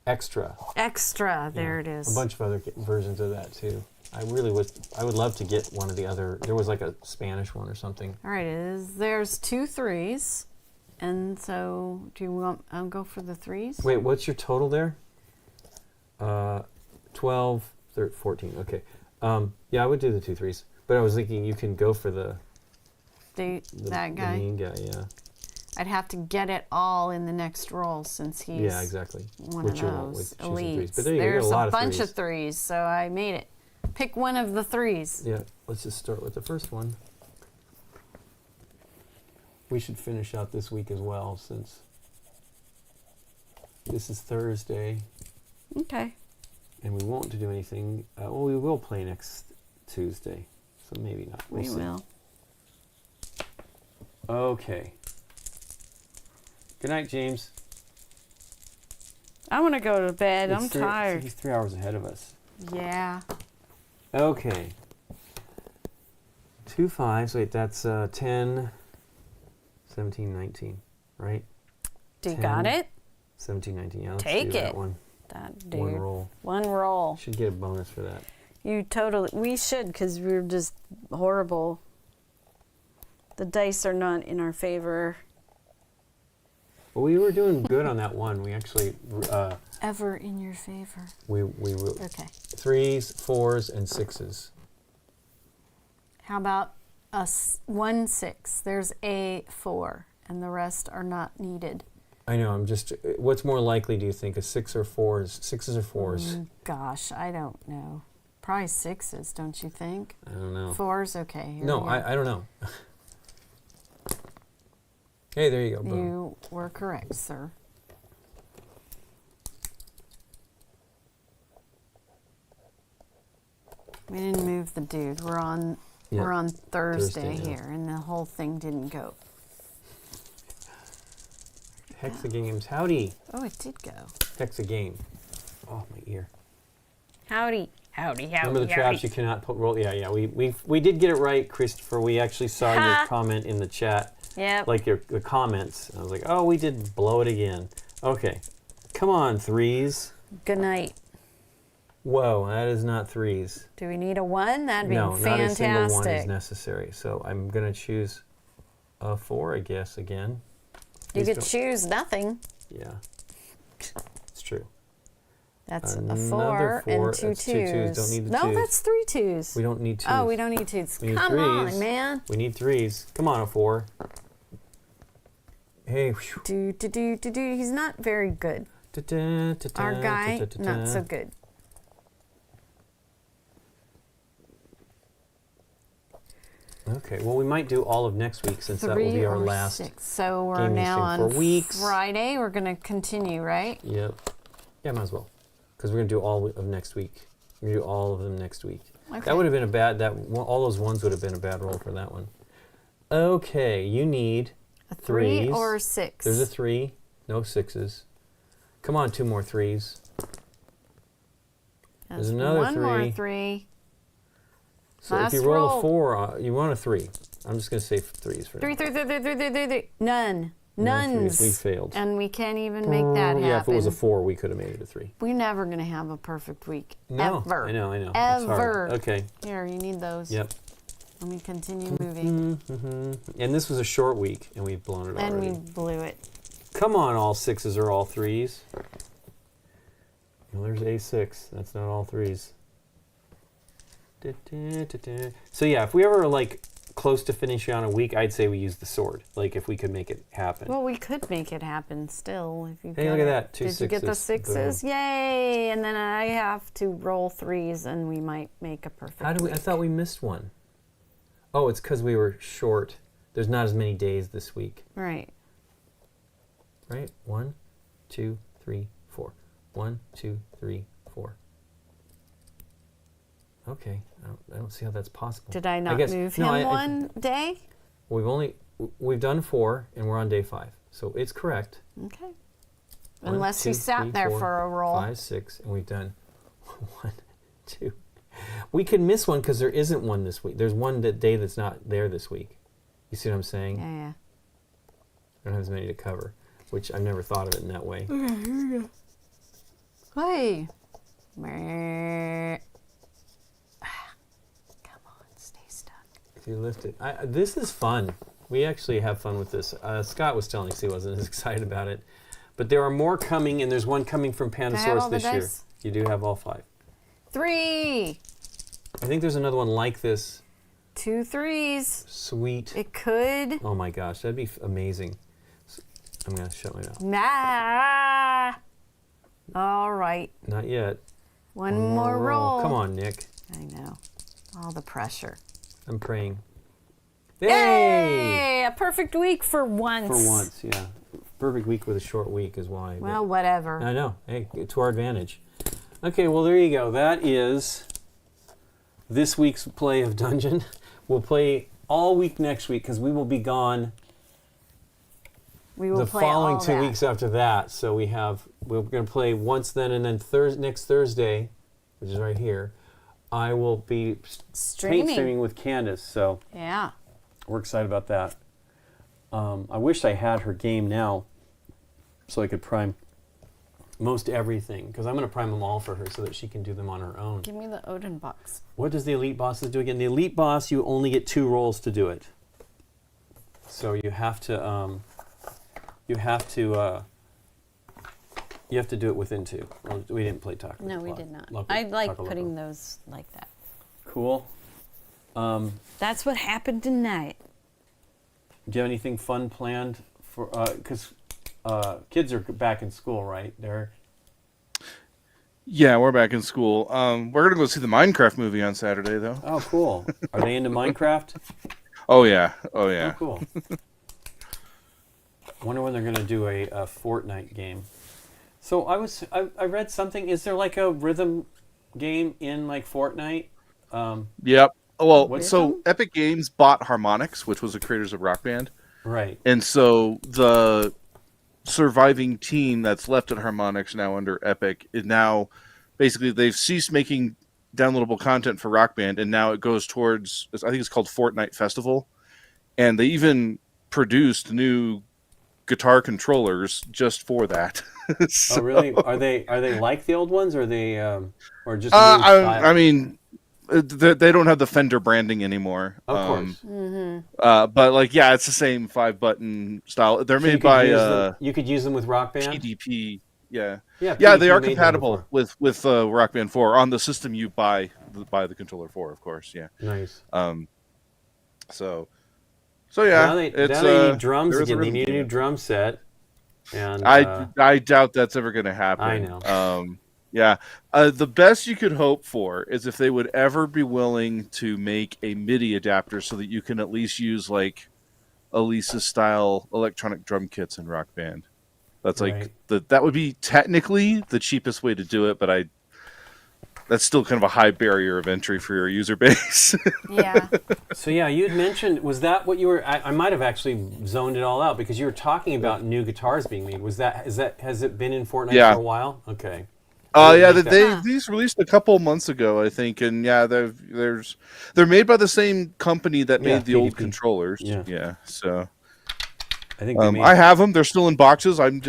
extra. Extra. There Yeah. it is. A bunch of other versions of that too. I would love to get one of the other. There was like a Spanish one or something. All right. There's 2 3s, and so do you want? I'll go for the 3s. Wait, what's your total there? 12, 13, 14. Okay. Yeah, I would do the 2 3s, but I was thinking you can go for that that the guy. mean guy. Yeah. I'd have to get it all in the next roll since he's Yeah, exactly. one Which of you won't those with choosing elites. threes. But there you go, There's a lot of bunch threes. of 3s, so I made it. Pick one of the 3s. Yeah, let's just start with the first one. We should finish out this week as well, since this is Thursday, Okay. and we won't do anything. Well, we will play next Tuesday, so maybe not. We'll We see. will. Okay. Good night, James. I want to go to bed. I'm He's tired. He's 3 hours ahead of us. Yeah. Okay. 2 5s. Wait, that's 10, 17, 19, right? Do you 10. got it? 17, 19. Yeah, let's Take do that it. one. That dude. One roll. One roll. Should get a bonus for that. We should, because we're just horrible. The dice are not in our favor. Well, we were doing good on that one. We actually, Ever in your favor. we were Okay. 3s, 4s, and 6s. How about 1 6? There's a 4, and the rest are not needed. I know. I'm just. What's more likely? Do you think a 6 or 4s? 6s or 4s? Gosh, I don't know. Probably 6s, don't you think? I don't know. 4s, okay. Here No, we go. I don't know. Hey, there you go. Boom. You were correct, sir. We didn't move the dude. We're on Thursday Thursday, yeah. here, and the whole thing didn't go. Hexagames. Howdy. Oh, it did go. Hexagame. Oh, my ear. Howdy. Howdy, howdy, Remember the traps you cannot put roll. Yeah. We did get it right, Christopher. We actually saw your comment in the chat. Yep. Like the comments. I was like, oh, we did blow it again. Okay. Come on, 3s. Good night. Whoa, that is not 3s. Do we need a 1? That'd be No, fantastic. not a single 1 is necessary. So I'm going to choose a 4, I guess, again. You Please could don't- choose nothing. Yeah. It's true. That's Another a 4 4. and 2 That's 2 twos. Don't need the no, twos. that's 3 2s. We don't need 2s. Oh, we don't need 2s. We need Come on, 3s. man. We need 3s. Come on, a 4. Hey. Whew. Do. He's not very good. Our guy, not so good. Okay, well, we might do all of next week since that will 3 be our or last. 6. So we're gaming now stream on for weeks. Friday. We're going to continue, right? Yep. Yeah, might as well. Because we're going to do all of next week. We're going to do all of them next week. Okay. That would have been a bad, all those 1s would have been a bad roll for that one. Okay, you need A 3 3s. or 6? There's a 3, no 6s. Come on, 2 more 3s. There's another 1 more 3. 3. So Last if you roll roll. a 4, you want a 3. I'm just going to say 3s for now. 3. None. Nuns. We failed. And we can't even make that happen. Yeah, if it was a 4, we could have made it a 3. We're never going to have a perfect week. No, Ever. I know. It's Ever. hard. Okay. Here, you need those. Yep. Let me continue moving. And this was a short week, and we've blown it And already. we blew it. Come on, all 6s or all 3s. Well, there's A6. That's not all 3s. So yeah, if we ever like close to finishing on a week, I'd say we use the sword. Like if we could make it happen. Well, we could make it happen still. If you Hey, look at that. 2 Did you get the 6s? Boom. Yay! And then I have to roll 3s, and we might make a perfect How do we? I week. thought we missed one. Oh, it's because we were short. There's not as many days this week. Right. Right? 1, 2, 3, 4. 1, 2, 3, 4. Okay, I don't see how that's possible. Did I not guess, move no, him one day? We've done 4, and we're on day 5, so it's correct. Okay. 1, Unless 2, he sat 3, there 4, for a roll. 5, 6, and we've done 1, 2. We could miss one because there isn't one this week. There's one day that's not there this week. You see what I'm saying? Yeah. I don't have as many to cover, which I've never thought of it in that way. Hey. Meh. Come on, stay stuck. If you lift it. This is fun. We actually have fun with this. Scott was telling us he wasn't as excited about it. But there are more coming, and there's one coming from I have Pandasaurus all the this year. dice? You do have all 5. 3. I think there's another one like this. 2 3s. Sweet. It could. Oh my gosh, that'd be amazing. I'm going to shut my mouth. Nah. All right. Not yet. One more roll. Come on, Nick. I know. All the pressure. I'm praying. Yay! A perfect week for once. For once, yeah. Perfect week with a short week is why. Well, whatever. I know. Hey, to our advantage. Okay, well, there you go. That is this week's play of Dungeon. We'll play all week next week because we will be gone We will the play following all 2 that. weeks after that. So we're going to play once then, and then next Thursday, which is right here, I will be paint streaming with Candace. So Yeah. we're excited about that. I wish I had her game now so I could prime most everything, because I'm going to prime them all for her so that she can do them on her own. Give me the Odin box. What does the Elite Bosses do again? The Elite Boss, you only get 2 rolls to do it. So you have to do it within 2. Well, we didn't play Taco. No, we did not. Loco, I like Taco putting Loco. those like that. Cool. That's what happened tonight. Do you have anything fun planned for? Because kids are back in school, right? Yeah, we're back in school. We're gonna go see the Minecraft movie on Saturday, though. Oh, cool. Are they into Minecraft? Oh yeah. Oh, cool. Wonder when they're going to do a Fortnite game. So I read something. Is there like a rhythm game in like Fortnite? Yep. Well, What- so Epic Games bought Harmonix, which was the creators of Rock Band, Right. and so the surviving team that's left at Harmonix now under Epic is now basically they've ceased making downloadable content for Rock Band, and now it goes towards, I think it's called Fortnite Festival, and they even produced new guitar controllers just for that. So, Oh, really? Are they like the old ones, or are they or just? A new style? I mean, they don't have the Fender branding anymore. Of course. But like, yeah, it's the same 5-button style. They're So you made could by use them- you could use them with Rock Band. PDP. Yeah, Yeah, yeah, they PDP are made them compatible before. with Rock Band 4 on the system you buy the controller for, of course. Yeah. Nice. So yeah, Now they it's need drums there is a again. They rhythm need a to new it. drum set. And I doubt that's ever going to happen. I know. Yeah, the best you could hope for is if they would ever be willing to make a MIDI adapter so that you can at least use like Elisa style electronic drum kits in Rock Band. That's like Right. that would be technically the cheapest way to do it, but that's still kind of a high barrier of entry for your user base. Yeah. So yeah, you had mentioned, was that what you were? I might have actually zoned it all out because you were talking about new guitars being made. Has it been in Fortnite Yeah. for a while? Okay. Yeah, Make that. these released a couple months ago, I think, and yeah, they're made by the same company that Yeah, made the old PDP. controllers. Yeah. Yeah, so I think they made, I have them. They're still in boxes. I'm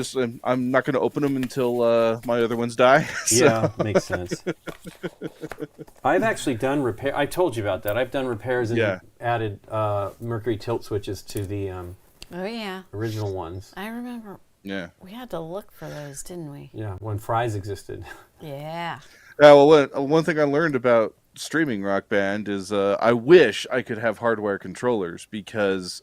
not going to open them until my other ones die. So. Yeah, makes sense. I've actually done repair. I told you about that. I've done repairs and added mercury tilt switches to the oh yeah, original ones. I remember. Yeah. We had to look for those, didn't we? Yeah, when Fry's existed. Yeah. Yeah. Well, one thing I learned about streaming Rock Band is I wish I could have hardware controllers because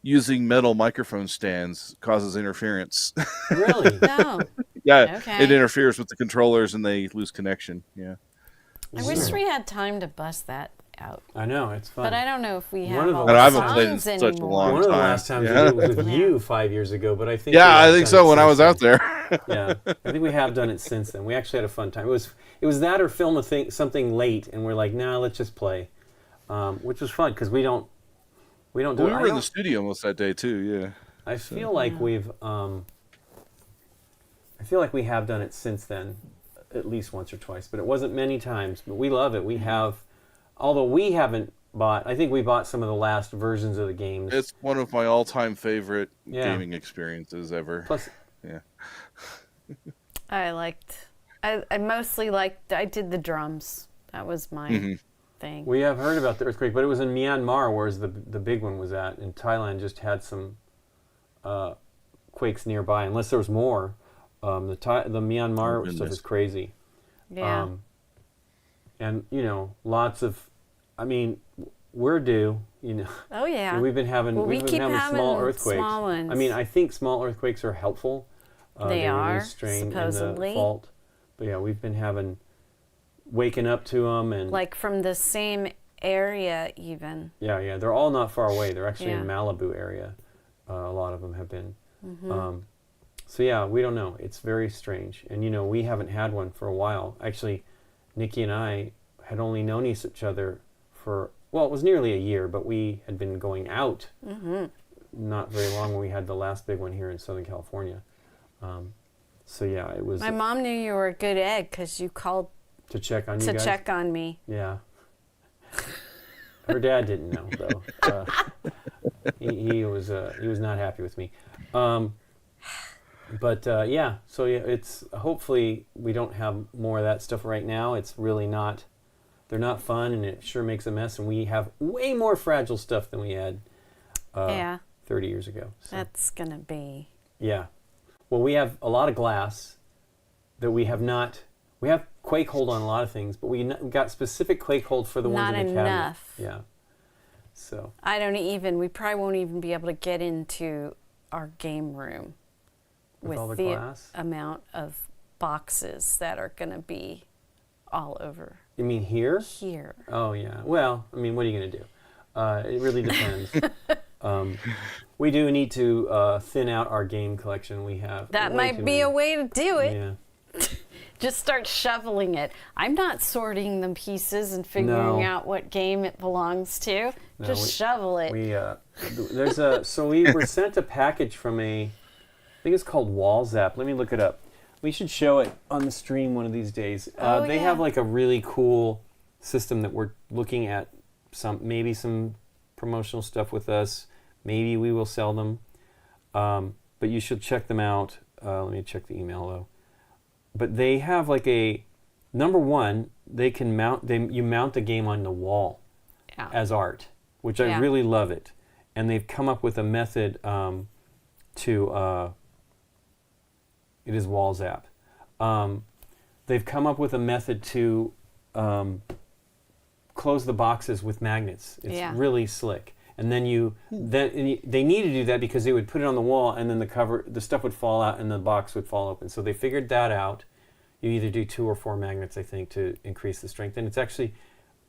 using metal microphone stands causes interference. Really? No. Yeah. Okay. It interferes with the controllers and they lose connection. Yeah. I wish we had time to bust that out. I know, it's fun. But I don't know if we One have of all the- the I haven't played in songs such a anymore. long One of the time. last times Yeah. we did it was with Yeah. you 5 years ago, but I think Yeah, we I have think done so it when I since was out then. there. Yeah, I think we have done it since then. We actually had a fun time. It was that or film something late, and we're like, nah, let's just play, which was fun because we don't do We it. were in the studio most that day too, yeah. I feel like we've I feel like we have done it since then, at least once or twice, but it wasn't many times. But we love it. We have, although we haven't bought. I think we bought some of the last versions of the games. It's one of my all-time favorite Yeah. gaming experiences ever. Plus, Yeah. I mostly liked, I did the drums. That was my thing. we have heard about the earthquake, but it was in Myanmar, whereas the big one was at. And Thailand just had some quakes nearby, unless there was more. The Myanmar stuff is crazy. Yeah. And lots of, I mean, we're due. Oh yeah. We've been having Well, we we've been keep having small having earthquakes. small ones. I mean, I think small earthquakes are helpful. They are, reduce strain supposedly. in the fault. But yeah, we've been having waking up to them and Like from the same area even. yeah, they're all not far away. They're actually in Yeah. Malibu area. A lot of them have been. So yeah, we don't know. It's very strange, and we haven't had one for a while. Actually, Nikki and I had only known each other for it was nearly a year, but we had been going out not very long when we had the last big one here in Southern California. So yeah, it was My mom knew you were a good egg because you called to check on you to guys. check on me. Yeah. Her dad didn't know though. He was not happy with me. But yeah, so yeah, it's hopefully we don't have more of that stuff right now. It's really not. They're not fun, and it sure makes a mess. And we have way more fragile stuff than we had 30 years ago. So. That's gonna be. Yeah. Well, we have a lot of glass that we have not. We have quake hold on a lot of things, but we got specific quake hold for the ones Not in the cabinet. enough. Yeah. So. We probably won't even be able to get into our game room With all the the glass? amount of boxes that are going to be all over You mean here? here. Oh yeah. Well, I mean, what are you going to do? It really depends. We do need to thin out our game collection. We have That way might too be many. a way to do it. Yeah. Just start shoveling it. I'm not sorting the pieces and figuring No. out what game it belongs to. No, Just shovel it. We there's a so we were sent a package from I think it's called WallZap. Let me look it up. We should show it on the stream one of these days. They have like a really cool system that we're looking at. Maybe some promotional stuff with us. Maybe we will sell them. But you should check them out. Let me check the email though. But they have like number one, they can you mount the game on the wall as art, which I really love it. And they've come up with a method to it is WallZap. They've come up with a method to close the boxes with magnets. It's really slick. And then they need to do that because they would put it on the wall and then the stuff would fall out and the box would fall open. So they figured that out. You either do 2 or 4 magnets, I think, to increase the strength. And it's actually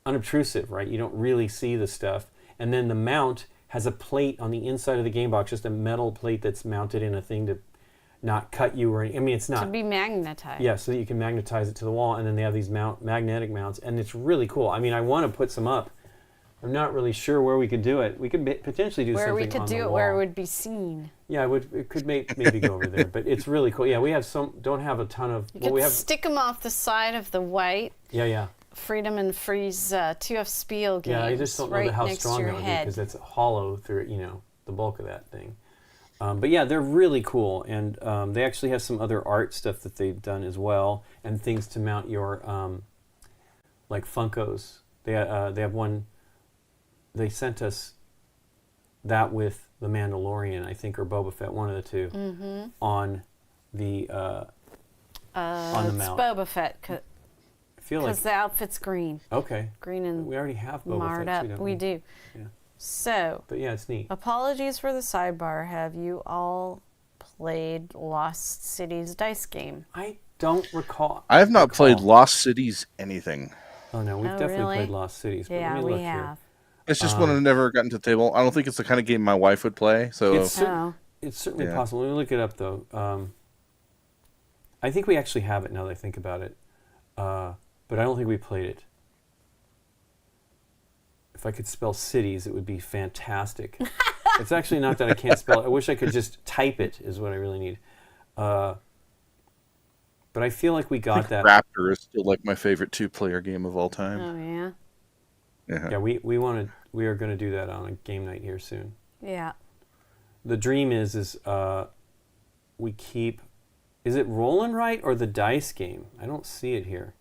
unobtrusive, right? You don't really see the stuff. And then the mount has a plate on the inside of the game box, just a metal plate that's mounted in a thing to not cut you it's not. To be magnetized. Yeah, so that you can magnetize it to the wall. And then they have these magnetic mounts. And it's really cool. I mean, I want to put some up. I'm not really sure where we could do it. We could potentially do something on the wall. Where we could do it where it would be seen. Yeah, it could maybe go over there, but it's really cool. Yeah, we have don't have a ton of. You could stick them off the side of the white. Yeah. Freedom and Freeze 2F Spiel games. Yeah, I just don't know right how next strong to that your would be head. because it's hollow through the bulk of that thing. But yeah, they're really cool, and they actually have some other art stuff that they've done as well, and things to mount your like Funkos. They have one. They sent us that with the Mandalorian, I think, or Boba Fett, one of the two, on the it's mount. Boba Fett, I feel like because the outfit's green. okay. Green and We already have Boba marred Fett up. too, don't We do. Yeah. So, But yeah, it's neat. apologies for the sidebar. Have you all played Lost Cities dice game? I don't recall. I have not played Lost Cities anything. Oh no, we've Oh, definitely really? played Lost Cities. But Yeah, let me we look have. Here. It's just one I've never gotten to the table. I don't think it's the kind of game my wife would play. So It's certainly Yeah. possible. Let me look it up though. I think we actually have it now that I think about it, but I don't think we played it. If I could spell cities, it would be fantastic. It's actually not that I can't spell it. I wish I could just type it. Is what I really need. But I feel like we got that. Raptor is still like my favorite 2-player game of all time. Oh, yeah? Yeah, we are going to do that on a game night here soon. Yeah. The dream is we keep. Is it roll and write or the dice game? I don't see it here.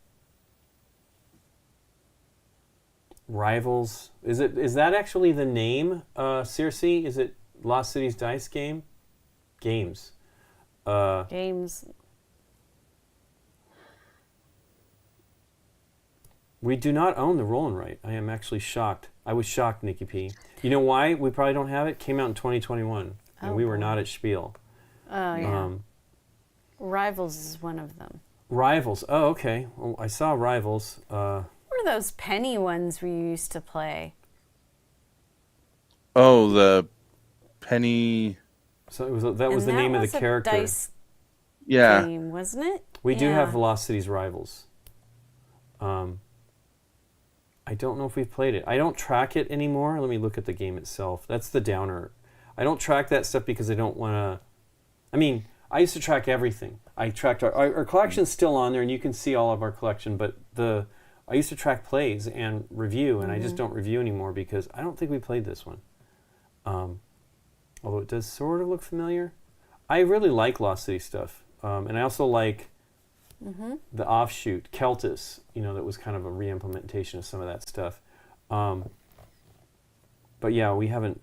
Rivals. Is that actually the name? Circe? Is it Lost Cities dice game? Games. Games. We do not own the roll and write. I am actually shocked. I was shocked, Nikki P. You know why we probably don't have it? Came out in 2021, and we were not at Spiel. Oh, yeah. Rivals is one of them. Rivals. Oh, okay. Well, I saw Rivals. What are those penny ones we used to play? Oh, the Penny. So that was the name of the character. Dice Yeah. game, wasn't it? We do Yeah. have Lost Cities Rivals. I don't know if we've played it. I don't track it anymore. Let me look at the game itself. That's the downer. I don't track that stuff because I don't want to. I mean, I used to track everything. I tracked our collection's still on there, and you can see all of our collection. But I used to track plays and review, and I just don't review anymore because I don't think we played this one. Although it does sort of look familiar. I really like Lost City stuff, and I also like the offshoot Keltis. That was kind of a re-implementation of some of that stuff. But yeah, we haven't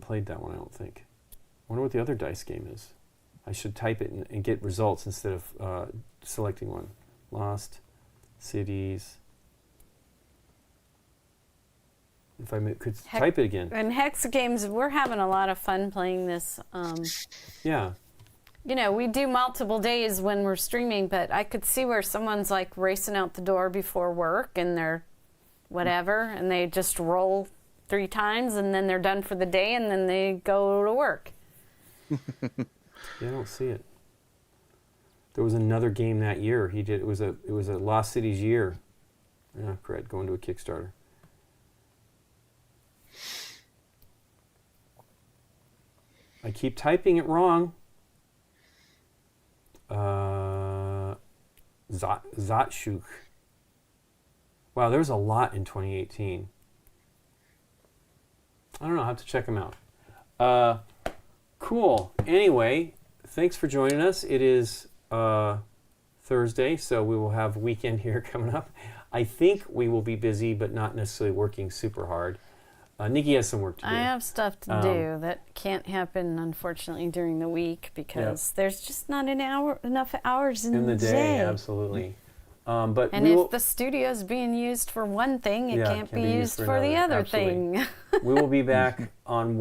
played that one. I don't think. I wonder what the other dice game is. I should type it and get results instead of selecting one. Lost Cities. If I could type it again. And Hex Games, we're having a lot of fun playing this. Yeah. We do multiple days when we're streaming, but I could see where someone's like racing out the door before work and they're whatever, and they just roll 3 times and then they're done for the day and then they go to work. Yeah, I don't see it. There was another game that year he did. It was a Lost Cities year. Yeah, correct. Going to a Kickstarter. I keep typing it wrong. Zatshuk. Wow, there was a lot in 2018. I don't know. I'll have to check them out. Cool. Anyway, thanks for joining us. It is Thursday, so we will have weekend here coming up. I think we will be busy, but not necessarily working super hard. Nikki has some work to do. I have stuff to do that can't happen, unfortunately, during the week because there's just not enough hours in the day. Absolutely. But if the studio is being used for one thing, it can't be used for the other thing. We will be back on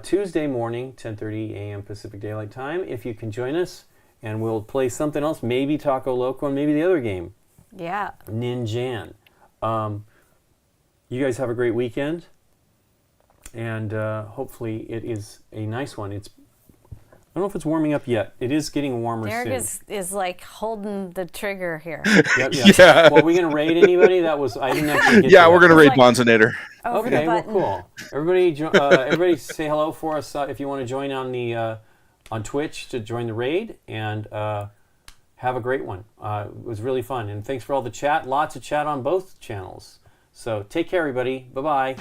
Tuesday morning, 10:30 a.m. Pacific Daylight Time, if you can join us. And we'll play something else, maybe Taco Loco and maybe the other game. Yeah. Ninjan. You guys have a great weekend. And hopefully it is a nice one. I don't know if it's warming up yet. It is getting warmer Derek soon. is like holding the trigger here. Yep. Yeah. Well, are we going to raid anybody? I didn't actually get Yeah, to we're that. going to raid Bonzonator. Over Okay, the well, button. cool. Everybody say hello for us if you want to join on the on Twitch to join the raid, and have a great one. It was really fun, and thanks for all the chat. Lots of chat on both channels. So take care, everybody. Bye-bye.